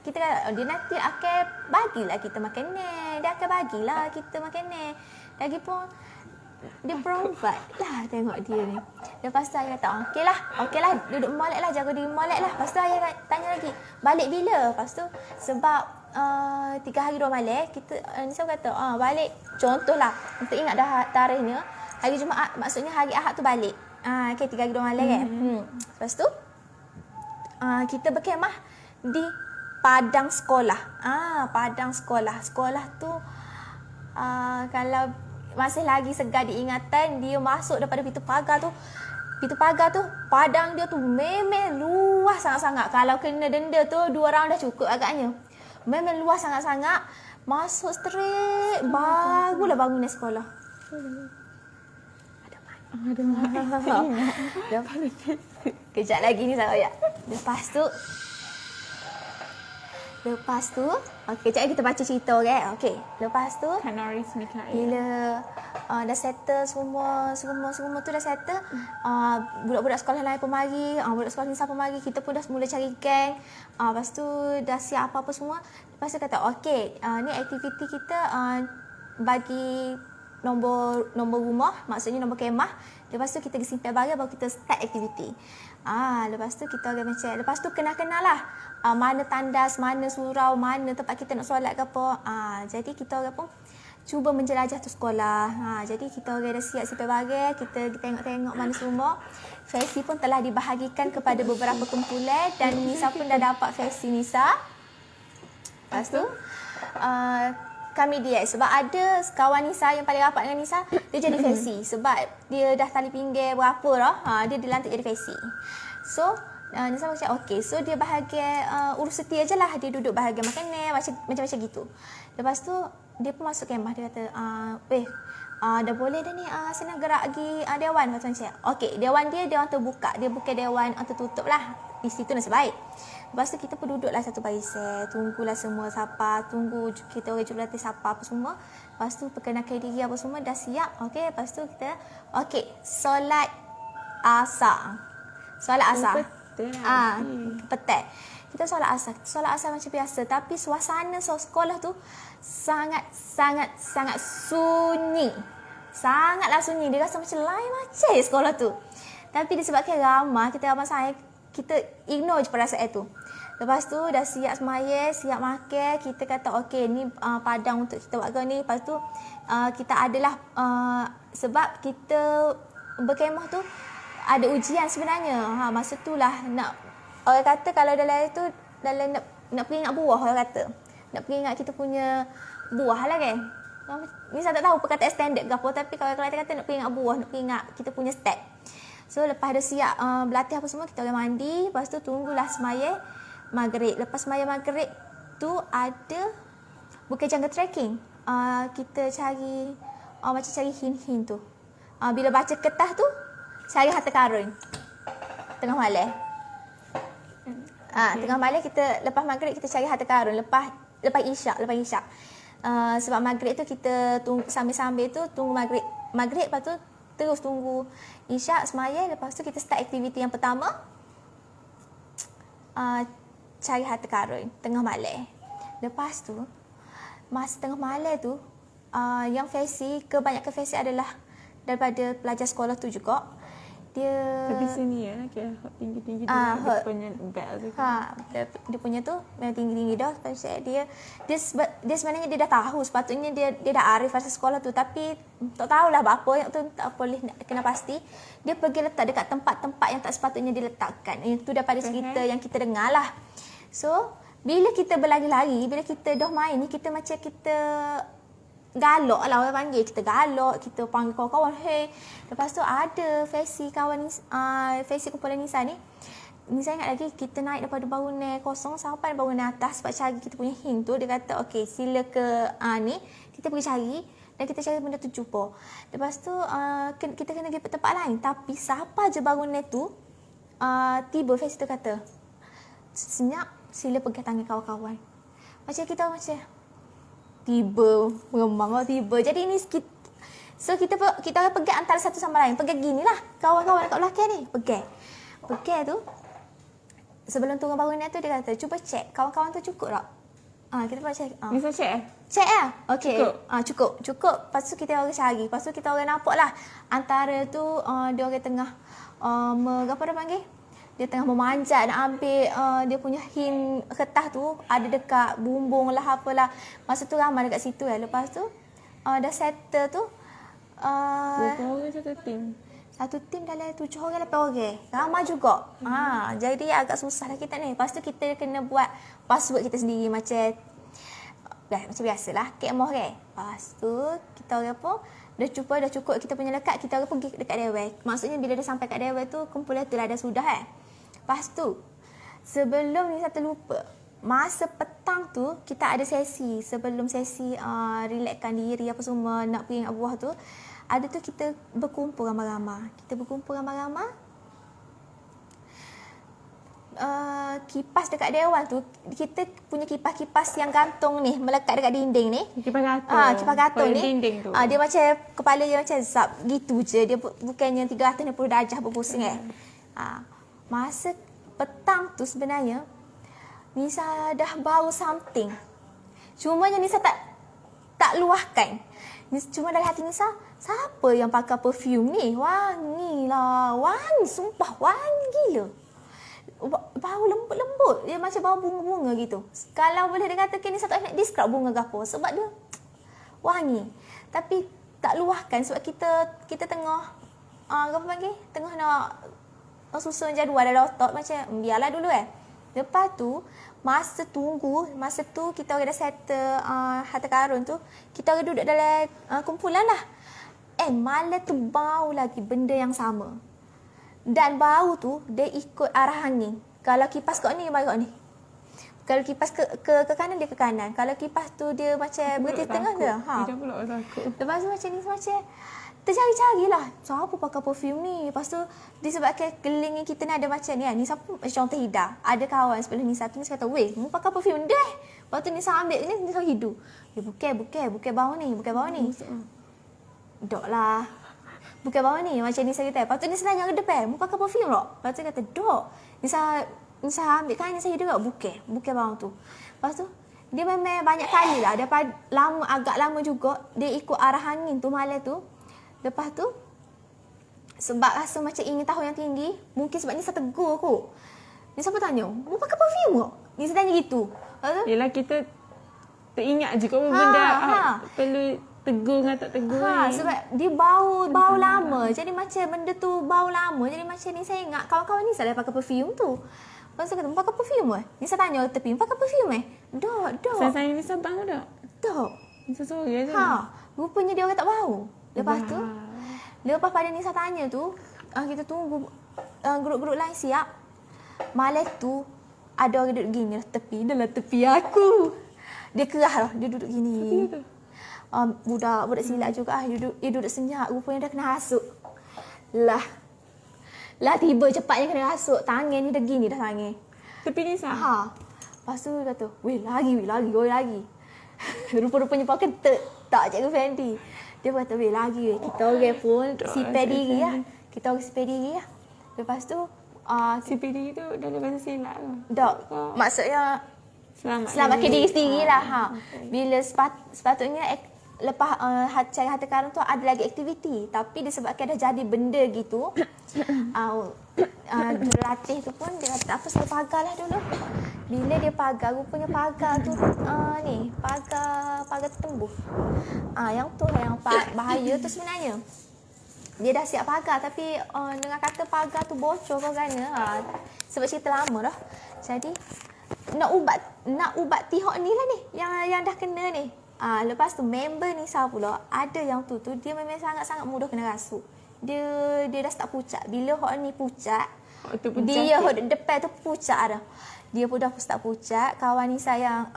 kita kata, dia nanti akan bagilah kita makanan. Dia akan bagilah kita makanan. Lagipun dia berubat lah tengok dia ni. Lepas tu ayah kata, okeylah, duduk molek lah, jaga diri molek lah. Lepas tu ayah tanya lagi, balik bila? Lepas tu sebab 3 hari 2 malam, kita Nisa kata, balik contohlah, untuk ingat dah tarikhnya, hari Jumaat, maksudnya hari Ahad tu balik. Okay, 3 gedung malam kan. Lepas tu kita berkemah di padang sekolah. Padang sekolah. Sekolah tu kalau masih lagi segar diingatan, dia masuk daripada pintu pagar tu. Pintu pagar tu, padang dia tu memang luas sangat-sangat. Kalau kena denda tu 2 round dah cukup agaknya. Memang luas sangat-sangat. Masuk straight. Baguslah bangunan sekolah. Kejap lagi ni saya ayat. Lepas tu, okey, kejap lagi kita baca cerita, okey. Lepas tu, Kanoris Mikael. bila dah settle semua tu dah settle, budak-budak sekolah lain pun mari, budak sekolah Nisa pun mari, kita pun dah mula cari geng. Lepas tu dah siap apa-apa semua. Lepas tu kata, okey, ni aktiviti kita bagi nombor rumah, maksudnya nombor kemah. Lepas tu kita pergi simpan barang baru kita start aktiviti. Lepas tu kita orang macam, lepas tu kenal-kenal lah mana tandas, mana surau, mana tempat kita nak solat ke apa. Jadi kita orang pun cuba menjelajah tu sekolah. Jadi kita orang dah siap simpan barang, kita tengok-tengok mana semua. Versi pun telah dibahagikan kepada beberapa kumpulan dan Nisa pun dah dapat versi Nisa. Lepas tu kami dia sebab ada kawan Nisa yang paling rapat dengan Nisa, dia jadi versi sebab dia dah tali pinggir berapa dah, dia dilantik jadi versi. So Nisa macam okey, so dia bahagian urus setia je lah, dia duduk bahagian makanan macam-macam gitu. Lepas tu dia pun masuk kemah, dia kata dah boleh dah ni, senang gerak pergi dewan. Macam okey, dewan terbuka, dia bukan dewan tertutup lah, di situ nasib baik. Lepas tu kita pun duduklah satu barisan, tunggulah semua sapa, tunggu kita orang jurulatih sapa apa semua. Lepas tu perkenalkan diri apa semua dah siap. Okey, lepas tu kita solat asar. Petang. Kita solat asar. Solat asar macam biasa, tapi suasana sekolah tu sangat sunyi. Sangatlah sunyi. Dia rasa macam lain macam sekolah tu. Tapi disebabkan ramai sangat, kita ignore je perasaan tu. Lepas tu dah siap semaya, siap makan, kita kata okey ni padang untuk kita buat ni. Lepas tu kita adalah sebab kita berkemah tu ada ujian sebenarnya. Masa tu lah orang kata kalau dalam itu nak peringat buah, orang kata. Nak peringat kita punya buah lah kan. Ni saya tak tahu perkataan standard ke apa, tapi kalau kata nak peringat buah, nak peringat kita punya step. So lepas dah siap berlatih apa semua, kita orang mandi, lepas tu tunggulah semaya maghrib. Lepas semaya maghrib tu ada bukan jungle trekking. Kita cari macam cari hin-hin tu. Bila baca kertas tu cari harta karun. Tengah malam. Tengah malam kita lepas maghrib kita cari harta karun. Lepas isyak. Sebab maghrib tu kita tunggu sambil-sambil tu tunggu maghrib lepas tu terus tunggu isyak semaya. Lepas tu kita start aktiviti yang pertama, cari harta karun tengah malam. Lepas tu masa tengah malam tu yang versi, kebanyakan versi adalah daripada pelajar sekolah tu juga. Tapi sini ya, tinggi-tinggi dia punya bel tu. Dia punya tu memang tinggi-tinggi dah. Dia sebenarnya dia dah tahu, sepatutnya dia dah arif pasal sekolah tu, tapi tak tahulah apa yang tu tak boleh kena pasti. Dia pergi letak dekat tempat-tempat yang tak sepatutnya diletakkan. Itu daripada cerita yang kita dengar lah. So bila kita berlari-lari, bila kita dah main ni, kita macam kita galak lah, orang panggil kita galak, kita panggil kawan-kawan, hey. Lepas tu ada versi kumpulan Nisa ni, Nisa ingat lagi kita naik daripada bangunan kosong sampai bangunan atas sebab cari kita punya hint tu. Dia kata okey, sila ke ni, kita pergi cari dan kita cari benda tu jumpa. Lepas tu kita kena pergi tempat lain, tapi siapa je bangunan tu tiba versi tu kata senyap, sila pegang tangan kawan-kawan. Macam kita macam tiba, meremang tiba. Jadi ni kita orang pegang antara satu sama lain. Pegang gini lah. Kawan-kawan kat belakang ni. Pegang tu. Sebelum turun bangunan tu dia kata, cuba cek kawan-kawan tu cukup tak? Kita buat cek. Bisa cek Cek lah. Okey. Cukup. Lepas tu kita orang cari. Lepas tu kita orang nampak lah. Antara tu dia orang tengah apa dia panggil? Dia tengah memanjat nak ambil dia punya hin kertas tu, ada dekat bumbung lah apalah. Masa tu ramai dekat situ Lepas tu dah settle tu berapa orang satu tim? Satu tim dalam 7 orang 8 orang. Ramai juga. Jadi agak susah lah kita ni. Lepas tu kita kena buat password kita sendiri macam biasalah kemoh kan. Lepas tu kita orang pun dah cukup kita punya lekat, kita orang pergi dekat dewan. Maksudnya bila dah sampai kat dewan tu kumpulan tu lah dah sudah kan. Lepas tu sebelum ni saya terlupa, masa petang tu kita ada sesi. Sebelum sesi relaxkan diri apa semua nak pergi ingat buah tu, ada tu kita berkumpul ramai-ramai. Kipas dekat dewan tu, kita punya kipas-kipas yang gantung ni, melekat dekat dinding ni. Kipas gantung. Kipas gantung ni. Dinding tu. Dia macam kepala dia macam zap gitu je. Dia bukannya 360 darjah berpusing kan. Masa petang tu sebenarnya Nisa dah bau something. Cumanya Nisa tak luahkan. Cuma dalam hati Nisa, siapa yang pakai perfume ni? Wangi lah. Wangi, sumpah wangi gila. Bau lembut-lembut. Dia macam bau bunga-bunga gitu. Kalau boleh dikatakan Nisa tak nak describe bunga ke apa. Sebab dia wangi. Tapi tak luahkan sebab kita tengah apa panggil? Tengah nak susun jadual dalam otak macam biarlah dulu Lepas tu masa tu kita orang dah settle harta karun tu, kita orang duduk dalam kumpulan lah. Malam tu bau lagi benda yang sama. Dan bau tu dia ikut arah angin. Kalau kipas kat ni, dia kat ni. Kalau kipas ke kanan, dia ke kanan. Kalau kipas tu dia macam berhenti tengah dia. Dia pula takut. Lepas tu macam ni, macam tercari-carilah. Siapa pakai perfume ni? Lepas tu disebabkan kelilingin kita ni ada macam ni kan. Nisa pun macam contoh Hida. Ada kawan sebelah Nisa tu, Nisa kata, weh, mu pakai perfume deh. Lepas tu Nisa ambil ni, Nisa hidu. Bukan bau ni. Dok lah. Bukan bau ni. Macam Nisa kata. Lepas tu Nisa tanya ke depan, mu pakai perfume tak? Lepas tu kata, dok. Nisa ambil kain, Nisa hidu tak? Bukan bau tu. Lepas tu, dia memang banyak kali lah. Agak lama juga, dia ikut arah angin tu malam tu. Lepas tu, sebab rasa macam ingin tahu yang tinggi, mungkin sebab Nisa tegur aku. Nisa pun tanya, mu pakai perfume tak? Nisa tanya gitu. Yelah kita teringat je kau benda perlu tegur dengan tak tegur ni. Sebab dia bau lama. Jadi macam benda tu bau lama. Jadi macam Nisa ingat kawan-kawan Nisa dah pakai perfume tu. Lepas tu kata, mu pakai perfume ke? Nisa tanya tepi, mu pakai perfume Dok. Saya Nisa bang tak? Dok. Nisa sorry je. Rupanya dia orang tak bau. Lepas tu, lepas pada Nisa tanya tu, kita tunggu grup-grup lain siap. Malam tu, ada orang duduk gini lah tepi. Dia lah tepi aku. Dia kerah lah, dia duduk gini. Budak silap juga. Dia duduk senyap, rupanya dah kena hasut. Lah tiba cepatnya kena hasut. Tangan ni dah gini dah tangan. Tepi Nisa? Lepas tu dia kata, weh lagi. Rupa-rupanya pakai tak Cikgu Fendi. Dia kata, lagi. Kita orang pun sipir diri lah. Lepas tu, sipir diri tu dalam bahasa silap ke? Tak. Maksudnya, selamatkan diri sendiri lah. Okay. Bila sepatutnya lepas cari harta karun tu ada lagi aktiviti. Tapi disebabkan dah jadi benda gitu, jurulatih tu pun dia kata, apa saya pagar lah dulu. Bila dia pagar, rupanya pagar tu pagar tembus. Yang tu yang bahaya tu sebenarnya. Dia dah siap pagar tapi dengan kata pagar tu bocor ke mana. Sebab cerita lama dah. Jadi nak ubat tihok ni lah ni yang dah kena ni. Lepas tu member Nisa pula ada yang tu dia memang sangat-sangat mudah kena rasuk. Dia dah start pucat. Bila hok ni pucat, dia hok depan tu pucat dah. Dia pun dah start pucat. Kawan Nisa yang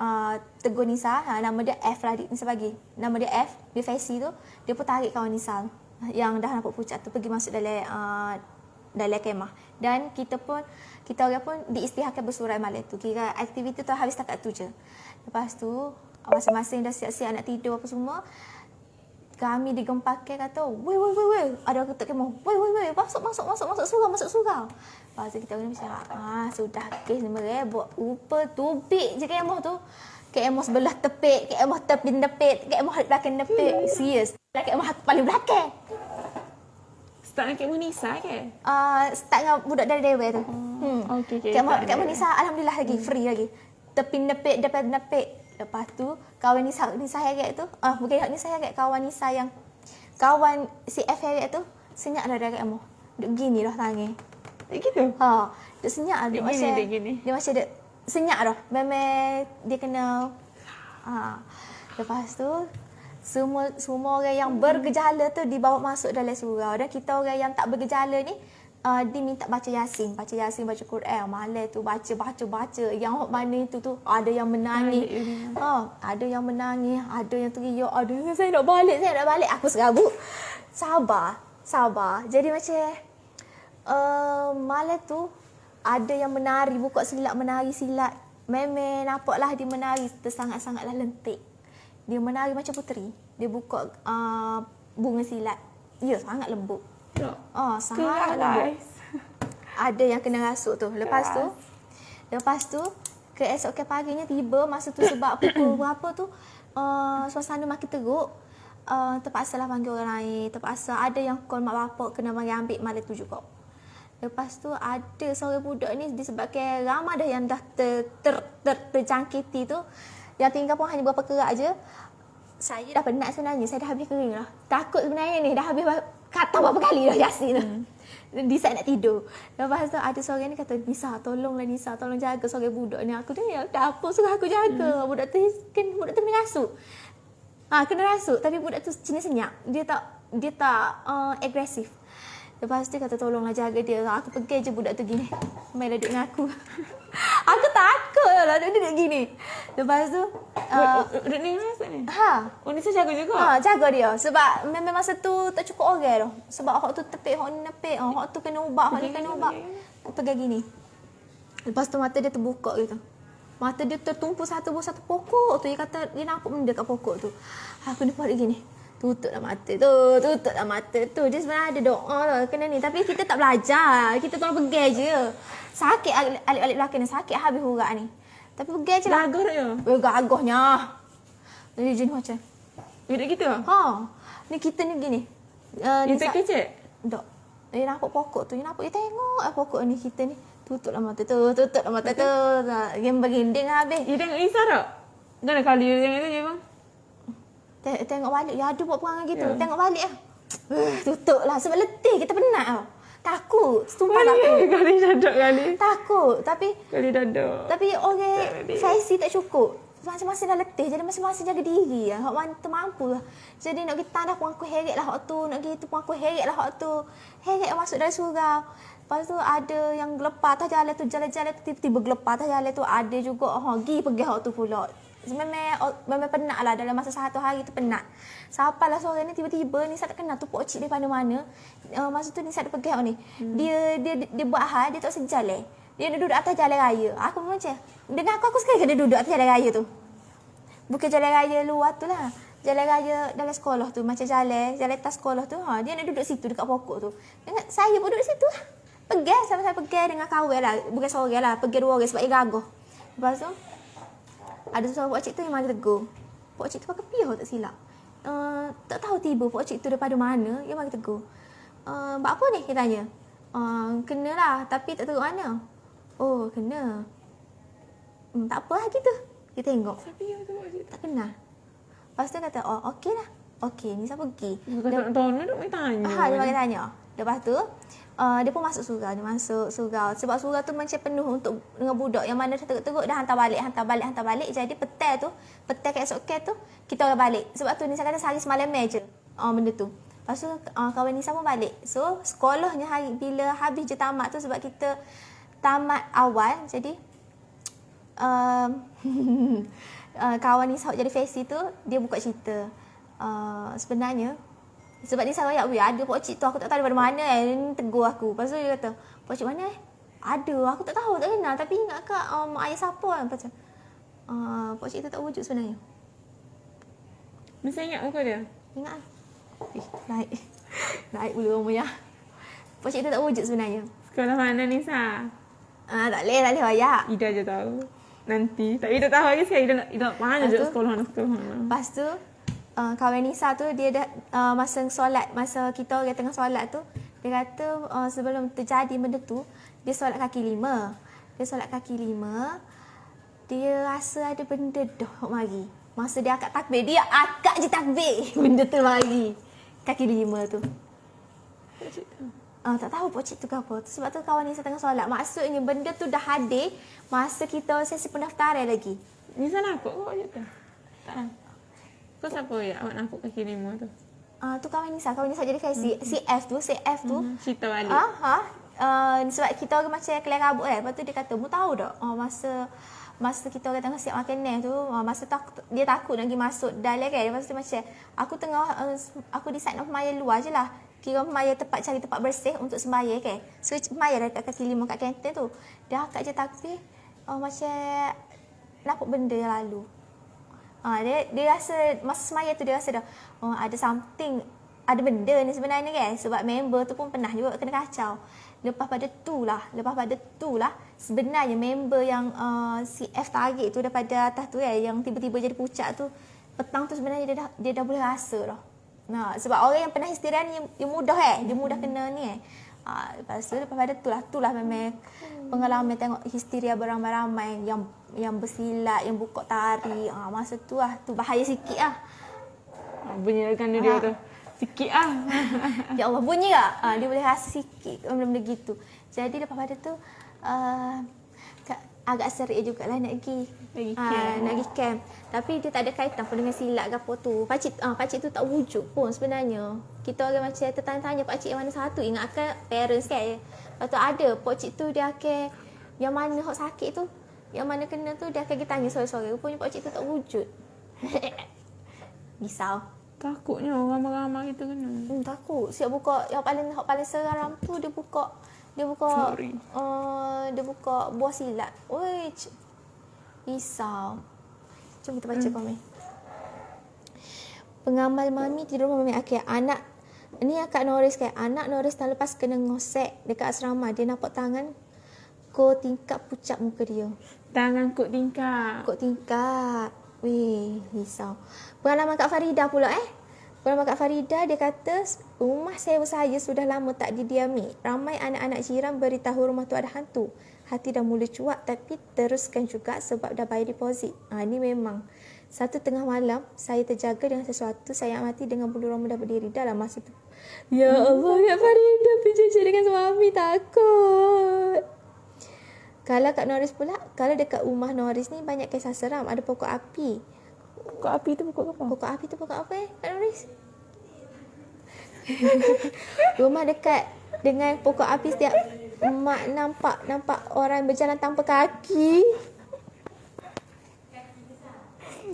tegur Nisa, nama dia F lah Nisa bagi. Nama dia F, dia Faisy tu. Dia pun tarik kawan Nisa yang dah nampak pucat tu pergi masuk dalam kemah. Dan kita orang pun diisytiharkan bersurat malam tu. Kira aktiviti tu habis takat tu je. Lepas tu masing-masing dah siap-siap nak tidur apa semua. Kami digempakan kata, weh. Ada orang ketuk kemah. Weh, masuk surau. Lepas tu kita orang macam, sudah kes ni merebok. Rupa tubik je kemah tu. Kemah sebelah tepik, kemah tepi depit, kemah belakang depit. Serius. Kemah paling belakang. Start dengan kemah Nisa ke? Start dengan budak dari dewa tu. Okay. Kemah Nisa alhamdulillah lagi, free lagi. Tepi depit, depan depit. Lepas tu kawan Nisa heret tu, bukan Nisa heret, kawan Nisa yang kawan si F heret tu senyap dah dari kemah. Duk gini dah tangan. Gitu. Ha, duk senyap lah. Duk Duk gini, macam duk gini. dia macam duk senyap dah. Memang dia kena lepas tu semua orang yang bergejala tu dibawa masuk dalam surau, dan kita orang yang tak bergejala ni diminta baca Yasin, baca Quran. Malam tu baca. Yang hok mana itu tu ada yang menangis. Ada yang menangis, ada yang teriak, ada yang saya nak balik. Aku serabut. Sabar. Jadi macam malam tu ada yang menari, buka silat, menari silat. Memang nampaklah dia menari sangat-sangatlah lentik. Dia menari macam puteri. Dia buka bunga silat. Ya, sangat lembut. Sangat lembut. Ada yang kena rasuk tu. Lepas tu keesokan paginya tiba masa tu sebab pukul berapa tu suasana makin teruk. Terpaksalah panggil orang lain. Terpaksa ada yang call mak bapak kena mari ambil malam tu juga. Lepas tu ada seorang budak ni disebabkan ramai dah yang dah terjangkiti tu. Yang tinggal pun hanya berapa kerak je. Saya dah penat sebenarnya. Saya dah habis kering lah. Takut sebenarnya ni. Dah habis kata berapa kali dah Yasin tu. Decide nak tidur. Lepas tu ada seorang ni kata, Nisa, tolonglah Nisa. Tolong jaga seorang budak ni. Aku dah tak apa suruh aku jaga. Budak tu kena rasuk. Kena rasuk. Tapi budak tu jenis senyap. Dia tak agresif. Lepas tu kata tolonglah jaga dia. Aku pergi je budak tu gini. Main duduk dengan aku. Aku takut lah duduk gini. Lepas tu Duduk ni rasa ni? Nisa jaga juga? Jaga dia. Sebab memang masa tu tak cukup orang dah. Sebab hak tu tepik, hak ni nepik. Hak tu kena ubah, hak ni kena ubah. Pergi gini. Lepas tu mata dia terbuka gitu. Mata dia tertumpu satu pokok tu. Dia kata dia nampak benda kat pokok tu. Aku nampak dia gini. Tutuplah mata tu. Dia sebenarnya ada doa lah kena ni. Tapi kita tak belajar. Kita tolong pergi je. Sakit alik-alik belakang ni. Sakit habis urat ni. Tapi pergi je lah. Gagah tak ya? Gagahnya. Dia jenis macam. Duduk gitu? Ni kita ni gini. Dia tak kecek? Tak. Dia nampak pokok tu. Dia tengok pokok ni kita ni. Tutuplah mata tu. Yang berinding habis. Dia tengok Nisa tak? Mana kali dia tengok tu je bang? Tengok balik. Ya ada buat perangai gitu. Tengok balik lah. Tutuplah. Sebab letih. Kita penat tau. Takut. Sumpah takut. Kali dadak kali. Takut. Tapi orang faisi tak cukup. Masing-masing dah letih. Jadi masing-masing jaga diri lah. Hak mana termampu lah. Jadi nak pergi tandas pun aku heret lah hak tu. Nak pergi tu pun aku heret lah hak tu. Heret masuk dari surau. Lepas tu ada yang gelepar atas jalan tu. Jalan-jalan tu tiba-tiba gelepar atas jalan tu. Ada juga pergi hak tu pula. Memang penat lah dalam masa satu hari tu penat. Sampailah sore ni tiba-tiba Nisa tak kenal tu Pok Cik daripada mana. Masa tu Nisa ada pergi ni. Dia buat hal dia tak sejalan. Dia duduk atas jalan raya. Aku macam dengan aku sekali dia duduk atas jalan raya tu. Bukan jalan raya luar tu lah. Jalan raya dalam sekolah tu. Macam jalan atas sekolah tu. Dia nak duduk situ dekat pokok tu. Dengan saya pun duduk situ lah. Pergi sama-sama pergi dengan kawan lah. Bukan seorang lah. Pergi dua orang sebab dia gagah. Lepas tu ada seorang Pok Cik tu yang mari tegur. Pok Cik tu pakai piah tak silap. Tak tahu tiba Pok Cik tu daripada mana. Dia mari tegur. Buat apa ni? Dia tanya. Kena lah. Tapi tak tahu mana. Oh, kena. Tak apa lah gitu. Dia tengok. Siapa yang tu Pok Cik? Tak kenal. Lepas tu dia kata, okey lah. Okey, Nisa pergi. Dia tak tahu nak tanya. Dia bagi tanya. Lepas tu, dia pun masuk surau. Dia masuk surau. Sebab surau tu macam penuh untuk dengan budak. Yang mana teruk-teruk dah hantar balik. Jadi petai keesokan tu, kita orang balik. Sebab tu Nisa kata sehari semalam je. Benda tu. Lepas tu, kawan Nisa pun balik. So, sekolahnya bila habis je tamat tu sebab kita tamat awal. Jadi, kawan Nisa jadi faci tu, dia buka cerita. Sebenarnya, sebab Nisa rakyat, ada Pok Cik tu, aku tak tahu daripada mana ni tegur aku. Lepas tu dia kata, Pok Cik mana Ada, aku tak tahu, tak kenal. Tapi ingat kak, ayah siapa kan? Lepas tu, Pok Cik tu tak wujud sebenarnya. Masih ingat muka dia? Ingat lah. Naik bulu rambut ya. Pok Cik tu tak wujud sebenarnya. Sekolah mana Nisa? Tak boleh ayah. Ida je tahu. Nanti. Tapi Ida tahu lagi sekarang. Ida mana je sekolah mana. Lepas tu, kawan Nisa tu dia dah masa kita orang tengah solat tu, dia kata sebelum terjadi benda tu dia solat kaki lima. Dia rasa ada benda dah mari. Masa dia akak takbir, dia akak je takbir. Benda tu mari. Kaki lima tu. Tak tahu pokcik tu ke apa. Sebab tu kawan Nisa tengah solat. Maksudnya benda tu dah hadir masa kita sesi pendaftaran lagi. Ni sana aku kok je tu. Tak nak. Kau siapa ya awak nampak kaki lima tu? Tu kawan Nisa jadi CF tu. Cerita balik. Sebab kita orang macam kelai kabut kan. Lepas tu dia kata, mu tahu tak masa kita orang tengah siap makan ni tu, masa tu dia takut nak pergi masuk dalam kan. Lepas tu macam aku decide nak sembahyang luar je lah. Kira sembahyang cari tempat bersih untuk sembahyang kan. So sembahyang dekat kaki lima kat kantin tu. Dia akak je takbir, macam nampak benda yang lalu. Dia rasa masa sembahyang tu dia rasa dah ada benda ni sebenarnya kan. Sebab member tu pun pernah juga kena kacau. Lepas pada tu lah sebenarnya member yang CF target tu daripada atas tu kan, yang tiba-tiba jadi pucat tu, petang tu sebenarnya dia dah boleh rasa dah. Sebab orang yang pernah histeria ni dia mudah kena ni lepas pada tu lah memang pengalaman tengok histeria beramai-ramai yang bersilat, yang buka tari. Masa tu bahaya sikit lah. Bunyikan dia tu. Sikit ah. Ya Allah, bunyi tak? Dia boleh rasa sikit benda-benda gitu. Jadi lepas pada tu agak serik jugalah nak pergi camp. Tapi dia tak ada kaitan pun dengan silat ke apa tu. Pakcik tu tak wujud pun sebenarnya. Kita orang macam tertanya-tanya pakcik yang mana satu. Ingatkan parents kan. Lepas tu ada pakcik tu dia akan yang mana hok sakit tu, yang mana kena tu dia akan pergi tanya sore-sore. Rupanya pakcik tu tak wujud. Risau. Takutnya orang ramai-ramai kita kena. Takut. Siap buka yang paling seram tu dia buka buah silat. Oi. Risau. Jom kita baca komen. Pengamal mami tidur mami akhir anak. Ni Kak Norris kan. Anak Norris tahun lepas kena ngosek dekat asrama. Dia nampak tangan tingkap pucat muka dia. Tangan tingkap. Tingkap. Weh, risau. Pengalaman Kak Farida pula Pengalaman Kak Farida, dia kata rumah sewa sahaja sudah lama tak didiami. Ramai anak-anak jiran beritahu rumah tu ada hantu. Hati dah mula cuak tapi teruskan juga sebab dah bayar deposit. Ini memang. Satu tengah malam, saya terjaga dengan sesuatu. Saya amati dengan bulu roma dah berdiri dalam masa tu. Ya Allah, Kak Farida berjejak dengan suami, takut. Kalau Kak Norris pula, kalau dekat rumah Norris ni banyak kisah seram. Ada pokok api. Pokok api tu pokok apa? Pokok api tu pokok apa Kak Norris? Rumah dekat dengan pokok api setiap mak nampak orang berjalan tanpa kaki.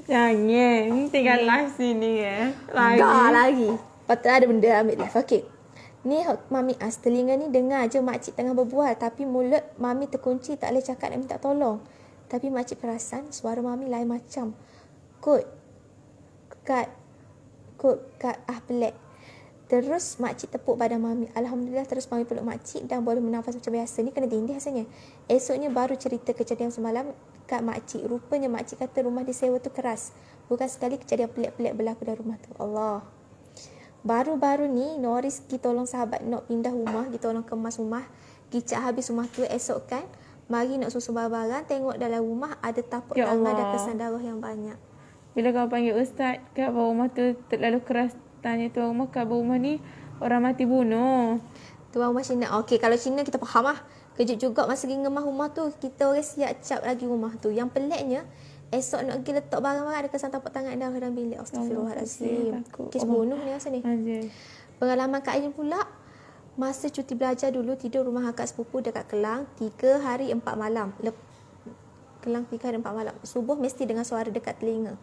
Jangan, tinggal live sini Lagi. Patut ada benda ambil live. Okey. Ni mami telinga ni dengar je makcik tengah berbual tapi mulut mami terkunci tak boleh cakap nak minta tolong. Tapi makcik perasan suara mami lain macam. Kut pelik. Terus makcik tepuk badan mami. Alhamdulillah terus mami peluk makcik dan boleh bernafas macam biasa. Ni kena tindih rasanya. Esoknya baru cerita kejadian semalam kat makcik. Rupanya makcik kata rumah disewa tu keras. Bukan sekali kejadian pelik-pelik berlaku dalam rumah tu. Allah. Baru-baru ni Norris pergi tolong sahabat nak pindah rumah, pergi tolong kemas rumah, pergi cat habis rumah tu. Esok kan mari nak susun barang-barang, tengok dalam rumah ada tapak tangan dan kesan darah yang banyak. Bila kau panggil ustaz kat bawah rumah tu terlalu keras, tanya tuan rumah kat bawah rumah ni orang mati bunuh. Tuan rumah Cina. Okey, kalau Cina kita faham lah. Kejut juga masa pergi ngemah rumah tu, kita orang siap cap lagi rumah tu. Yang peliknya esok nak pergi letak barang-barang ada kesan tapak tangan darah dalam bilik. Astagfirullahalazim. Kes bunuh ni rasa ni. Pengalaman Kak Ain pula, masa cuti belajar dulu tidur rumah akak sepupu dekat Kelang 3 hari 4 malam. Kelang 3 hari 4 malam. Subuh mesti dengar suara dekat telinga.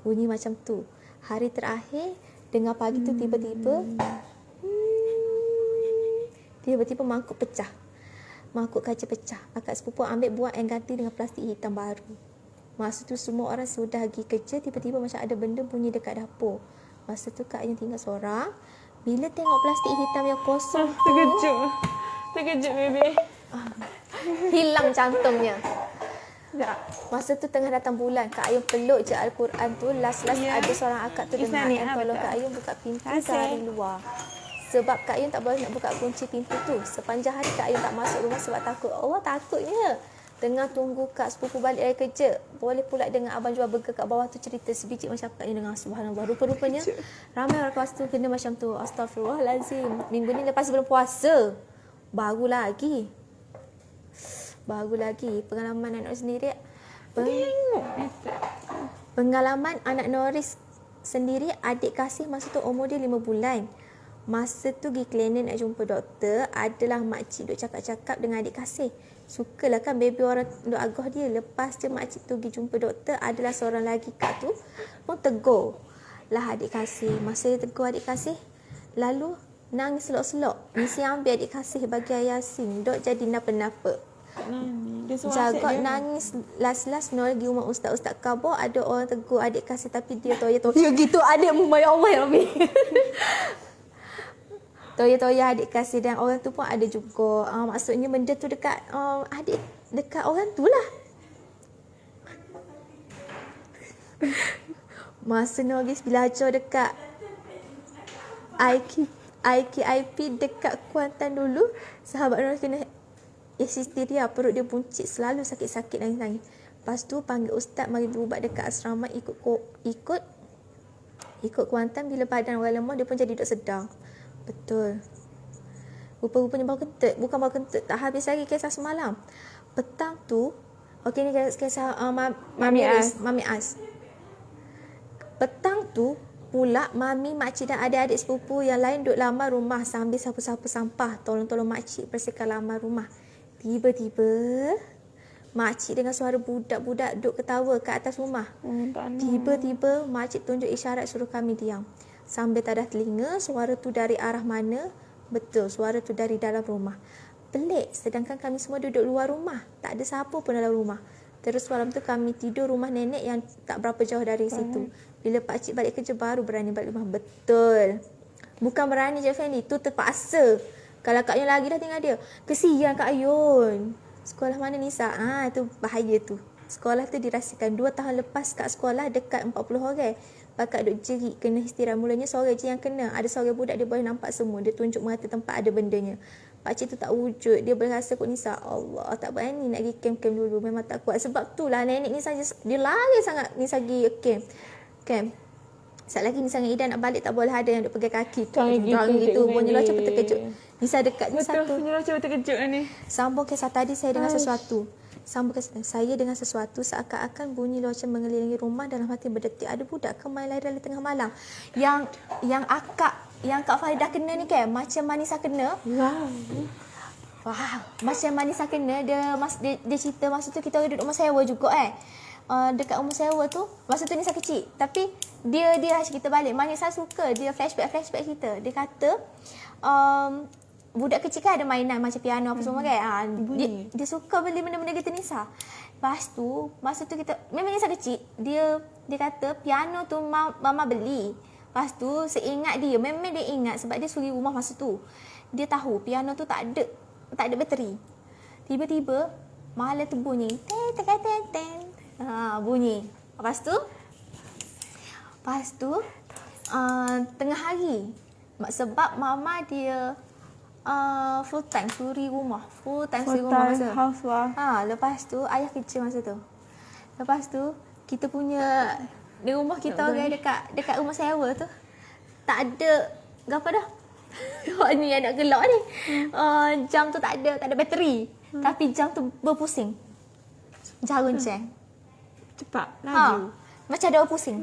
Bunyi macam tu. Hari terakhir dengar pagi tu tiba-tiba mangkuk pecah. Mangkuk kaca pecah. Akak sepupu ambil buat yang ganti dengan plastik hitam baru. Masa tu semua orang sudah pergi kerja, tiba-tiba macam ada benda bunyi dekat dapur. Masa tu Kak Ain tinggal seorang. Bila tengok plastik hitam yang kosong tu, Terkejut baby. hilang jantungnya. Masa tu tengah datang bulan, Kak Ain peluk je Al-Quran tu. Last-last ada seorang akak tu dengar tolong Kak Ain buka pintu dari luar. Sebab Kak Ain tak boleh nak buka kunci pintu tu. Sepanjang hari Kak Ain tak masuk rumah sebab takut. Allah takutnya. Tengah tunggu kak sepupu balik dari kerja. Boleh pula dengan abang jual burger kat bawah tu cerita sebiji masyarakat ni dengan subhanallah. Rupa-rupanya ramai orang kelas tu kena macam tu. Astaghfirullahalazim. Minggu ni lepas sebelum puasa. Baru lagi. Pengalaman anak sendiri. Pengalaman anak Norris sendiri, adik kasih masa tu umur dia 5 bulan. Masa tu pergi klinik nak jumpa doktor, adalah makcik duk cakap-cakap dengan adik kasih. Sukalah kan baby orang duk agah dia. Lepas je makcik tu pergi jumpa doktor, adalah seorang lagi kak tu pun tegur lah adik kasih. Masa dia tegur adik kasih, lalu nangis selok-selok. Mesti ambil adik kasih bagi Yasin. Dok jadi napa-napa. Dia suruh Jagot asyik dia. nangis last no lagi rumah ustaz-ustaz khabar, ada orang tegur adik kasih tapi dia toya-toya gitu adikmu, ya Allah ya Rabbi. Toya-toya adik kasih dan orang tu pun ada juga. Maksudnya benda tu dekat adik, dekat orang tu lah. Masa Norris belajar dekat IKIP dekat Kuantan dulu, sahabat Norris kena histeria, perut dia buncit, selalu sakit-sakit nangis-nangis. Lepas tu panggil ustaz mari berubat dekat asrama, ikut Kuantan. Bila badan orang lemah dia pun jadi duk sedar. Betul. Rupa-rupanya bukan baru kentut, tak habis lagi kisah semalam. Petang tu, okey ni kisah Mami As. Petang tu pula mami, makcik dan adik-adik sepupu yang lain duduk lamar rumah sambil sapu-sapu sampah, tolong-tolong makcik bersihkan lamar rumah. Tiba-tiba makcik dengan suara budak-budak duk ketawa kat atas rumah. Tiba-tiba makcik tunjuk isyarat suruh kami diam. Sambil tadah telinga, suara tu dari arah mana? Betul, suara tu dari dalam rumah. Pelik, sedangkan kami semua duduk luar rumah. Tak ada siapa pun dalam rumah. Terus malam tu kami tidur rumah nenek yang tak berapa jauh dari situ. Bila pakcik balik kerja baru berani balik rumah. Betul. Bukan berani je Fendi, tu terpaksa. Kalau Kak Yun lagi dah tinggal dia. Kesian Kak Yun. Sekolah mana Nisa? Tu bahaya tu. Sekolah tu dirahsiakan 2 tahun lepas kat sekolah dekat 40 orang. Pakak duk jerit kena histeria. Mulanya seorang je yang kena. Ada seorang budak dia boleh nampak semua. Dia tunjuk merata tempat ada bendanya. Pakcik tu tak wujud. Dia berasa kot Nisa. Allah, tak berani nak pergi camp-camp dulu. Memang tak kuat. Sebab tu lah nenek Nisa dia lari sangat Nisa pergi camp. Sekejap lagi Nisa dengan Ida nak balik tak boleh ada yang duk pegang kaki tu. Gitu. Bunyi lonceng pun terkejut. Nisa dekat Nisa tu. Betul, bunyi lonceng pun terkejut lah ni. Sambung kisah tadi saya dengan sesuatu. Saya dengan sesuatu seakan-akan bunyi loceng mengelilingi rumah, dalam hati berdetik. Ada budak ke main lari-lari tengah malam. Yang Kak Faridah kena ni kan, macam Manisa kena. Wow. Macam Manisa kena, dia cerita masa tu kita duduk rumah sewa juga dekat rumah sewa tu, masa tu Nisa kecil. Tapi dia cerita balik. Manisa suka, dia flashback kita. Dia kata budak kecil kan ada mainan macam piano apa semua kan. Dia suka beli benda-benda gitu Nisa. Lepas tu masa tu kita memang Nisa kecil, dia kata piano tu mama beli. Lepas tu seingat dia, memang dia ingat sebab dia suri rumah masa tu. Dia tahu piano tu tak ada bateri. Tiba-tiba malam tu bunyi ten. Bunyi. Lepas tu tengah hari, sebab mama dia full time suri rumah masa. Housewife. Lepas tu ayah kerja masa tu. Lepas tu kita punya di rumah kita orang dekat rumah sewa tu tak ada apa dah. Ni yang nak gelak ni. Jam tu tak ada bateri. Tapi jam tu berpusing. Jarum jam. Cepat, laju. Macam ada orang pusing.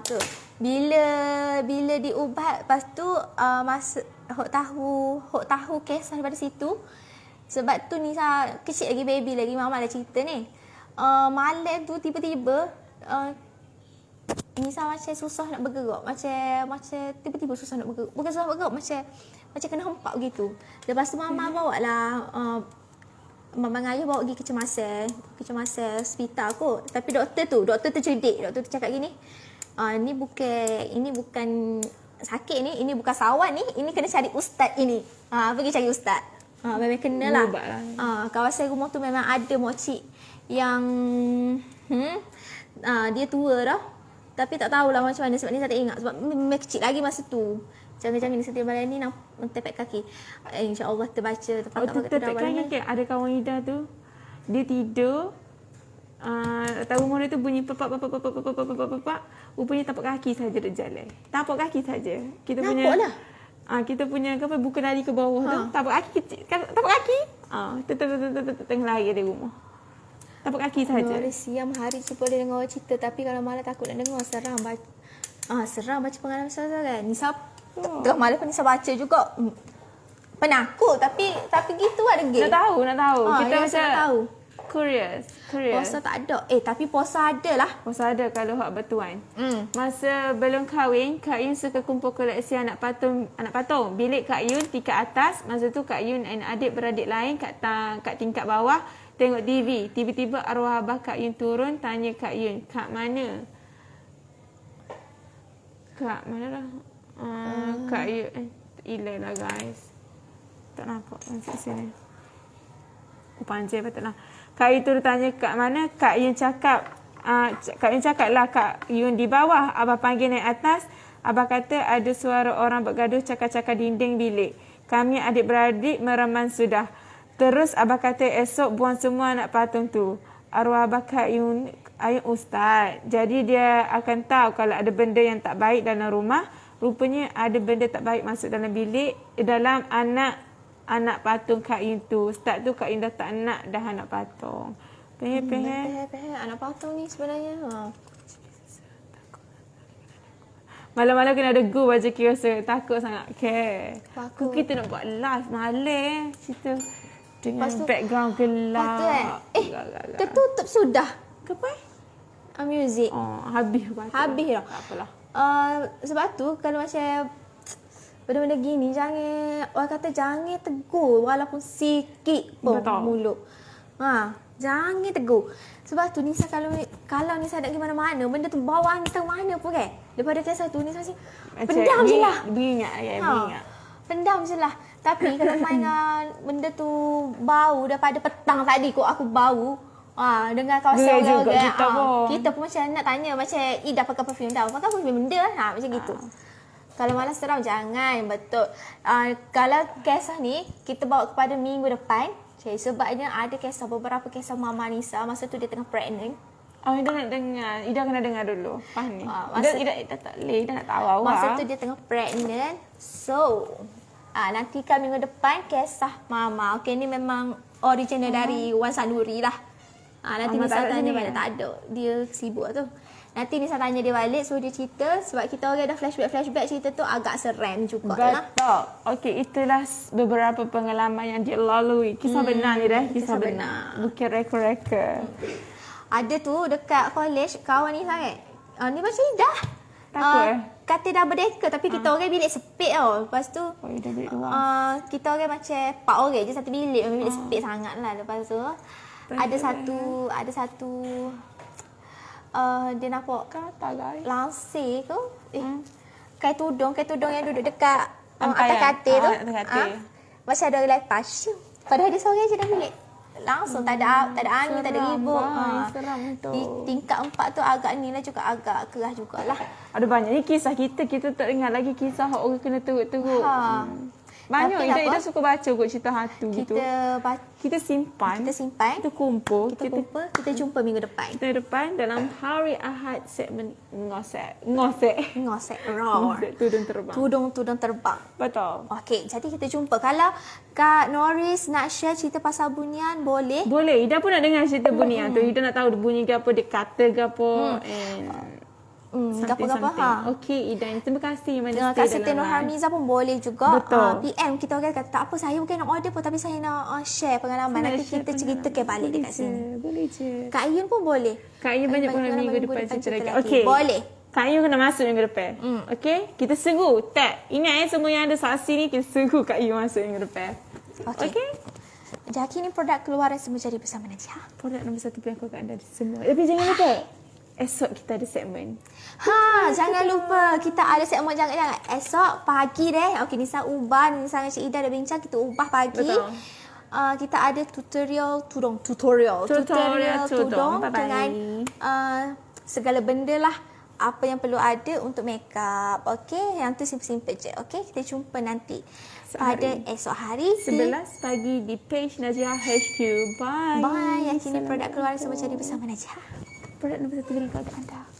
Tu. Bila diubat, lepas tu masa hok tahu kisah daripada situ. Sebab tu Nisa kecil lagi, baby lagi, mama dah cerita ni. Malam tu tiba-tiba Nisa macam susah nak bergerak. Macam tiba-tiba susah nak bergerak. Bukan susah bergerak, macam kena hempak begitu. Lepas tu mama bawa lah mama dengan ayah bawa pergi kecemasan hospital kot. Tapi doktor tu cerdik. Doktor tu cakap gini, ini bukan sakit ni, ini bukan sawat ni, ini kena cari ustaz ini. Pergi cari ustaz. Memang kena lah. Kawasan rumah tu memang ada mokcik yang dia tua dah. Tapi tak tahulah macam mana sebab Nisa tak ingat. Sebab memang kecil lagi masa tu. Jangan-jangan Nisa tiap malam ni nak tepek kaki. InsyaAllah terbaca. Tepek kaki ada kawan Ida tu. Dia tidur. Tahu rumah dia tu bunyi papak. Rupanya tapak kaki saja dia jalan. Tapak kaki saja. Kita punya. Nampak lah. Kita punya apa buka lari ke bawah tu. Tapak kaki kecil. Tapak kaki. Tengah lari dari rumah. Tapak kaki saja. Nuris siang hari tu boleh dengar orang cerita. Tapi kalau malam takut nak dengar. Seram baca pengalaman saya kan. Nisa tengah malam pun Nisa baca juga. Penakut tapi gitu ada game. Nak tahu. Kita ya, macam nak tahu. Curious. Puasa tak ada. Tapi puasa ada lah. Puasa ada kalau hak bertuan. Masa belum kahwin, Kak Yun suka kumpul koleksi anak patung. Bilik Kak Yun tingkat atas. Masa tu Kak Yun dan adik-beradik lain kat tingkat bawah tengok TV. Tiba-tiba arwah abah Kak Yun turun tanya Kak Yun, "Kak mana?" Kak mana lah? Kak Yun hilang lah guys. Tak nampak masuk sini. Panjang patutlah. Kak Yun tu tanya kat mana, Kak Yun cakap lah Kak Yun di bawah. Abah panggil naik atas. Abah kata ada suara orang bergaduh cakar-cakar dinding bilik. Kami adik-beradik mereman sudah. Terus Abah kata esok buang semua anak patung tu. Arwah Abah Kak Yun ustaz. Jadi dia akan tahu kalau ada benda yang tak baik dalam rumah. Rupanya ada benda tak baik masuk dalam bilik. Dalam anak patung Kak Yun tu. Start tu Kak Yun dah tak nak dah anak patung. Pehe. Anak patung ni sebenarnya. Malam-malam kena ada go baca kira takut sangat. Okay. Aku Kita nak buat live malam cerita dengan Lepas tu, background gelap. Patut tertutup sudah. Kenapa? Music. Habis Habis dah. Tak apalah. Sebab tu kalau macam benda-benda gini orang kata jangan tegur walaupun sikit pun mulut. Jangan tegur. Sebab tu Nisa kalau Nisa nak pergi mana-mana benda tu bawa Nisa mana pun kan. Daripada kisah tu Nisa macam pendam je lah. Beringat. Pendam je lah. Tapi kalau mainan benda tu bau daripada petang tadi kot aku bau. Dengan kawasan orang kita pun macam nak tanya macam Ida pakai perfume dah. Pakai perfume benda lah. Macam gitu. Kalau malas seram jangan. Betul. Kalau kisah ni kita bawa kepada minggu depan. Sebabnya ada kisah beberapa kisah Mama Nisa masa tu dia tengah pregnant. Ida nak dengar. Ida kena dengar dulu. Faham ni? Ida tak boleh. Ida nak tahu awak. Masa tu dia tengah pregnant. So, nantikan minggu depan kisah Mama. Okey, ni memang original dari Wan Sanuri lah. Nanti Nisa tanya balik. Tak ada. Dia sibuk tu. Nanti Nisa tanya dia balik. So, dia cerita. Sebab kita orang dah flashback cerita tu agak seram jugalah. Betul. Okey, itulah beberapa pengalaman yang dia lalui. Kisah benar ni dah. Kisah benar. Bukan reka-reka. Ada tu dekat college kawan Nisa kan. Ni macam Ida. Takut Kata dah berdeka tapi kita orang bilik sepit tau. Lepas tu Ida bilik luar. kita orang macam 4 orang je satu bilik. Memang bilik sepit sangat lah. Lepas tu ada satu dia nampak kata guys. langsir ke? Kain tudung yang duduk dekat atas katil tu. Macam ada orang lepas. Padahal dia seorang je dalam bilik. Langsung tak ada angin, tak ada ribut. Seram tu. Di tingkat 4 tu agak ni lah juga agak keras jugalah. Ada banyak ni kisah kita tak ingat lagi kisah orang kena teruk-teruk. Banyak Ida suka baca kot cerita hantu gitu. Kita simpan. Kita kumpul. Kita jumpa minggu depan. Minggu depan dalam hari Ahad segmen ngosek Roar. Tudung terbang. Betul. Okey, jadi kita jumpa. Kalau Kak Norris nak share cerita pasal bunian boleh? Boleh. Ida pun nak dengar cerita bunian tu. Ida nak tahu bunyi ke apa, dia kata ke apa. Gapa-gapa. Okey, Ida. Terima kasih. Kak Siti Nurhamiza pun boleh juga. Betul. PM kita orang kata, tak apa, saya bukan nak order pun tapi saya nak share pengalaman. Nanti kita cerita ke balik dekat sini. Boleh je. Kak Ayun pun boleh. Kak Ayun banyak pengalaman minggu depan cerita lagi. Okey. Boleh. Kak Ayun kena masuk minggu depan. Okey? Kita seru. Ingat semua yang ada saksi ni, kita seru Kak Ayun masuk minggu depan. Okey? Jadi ni produk keluaran semua jadi bersama Najah. Produk nombor 1 yang aku akan ada semua. Tapi jangan lupa. Esok kita ada segmen. Jangan lupa kita ada segmen jangan esok pagi deh. Okey, Nisa ubah, Nisa dengan Cik Ida ada bincang, kita ubah pagi. Betul. Kita ada tutorial tudung Bye-bye. dengan segala benda lah apa yang perlu ada untuk makeup. Okey, yang tu simple-simple je. Okey, kita jumpa nanti pada esok hari 11 pagi di page Najihah HQ. Bye. Bye. Yakini produk keluar semua jadi bersama Najihah. Produk nombor 1 beri kepada anda.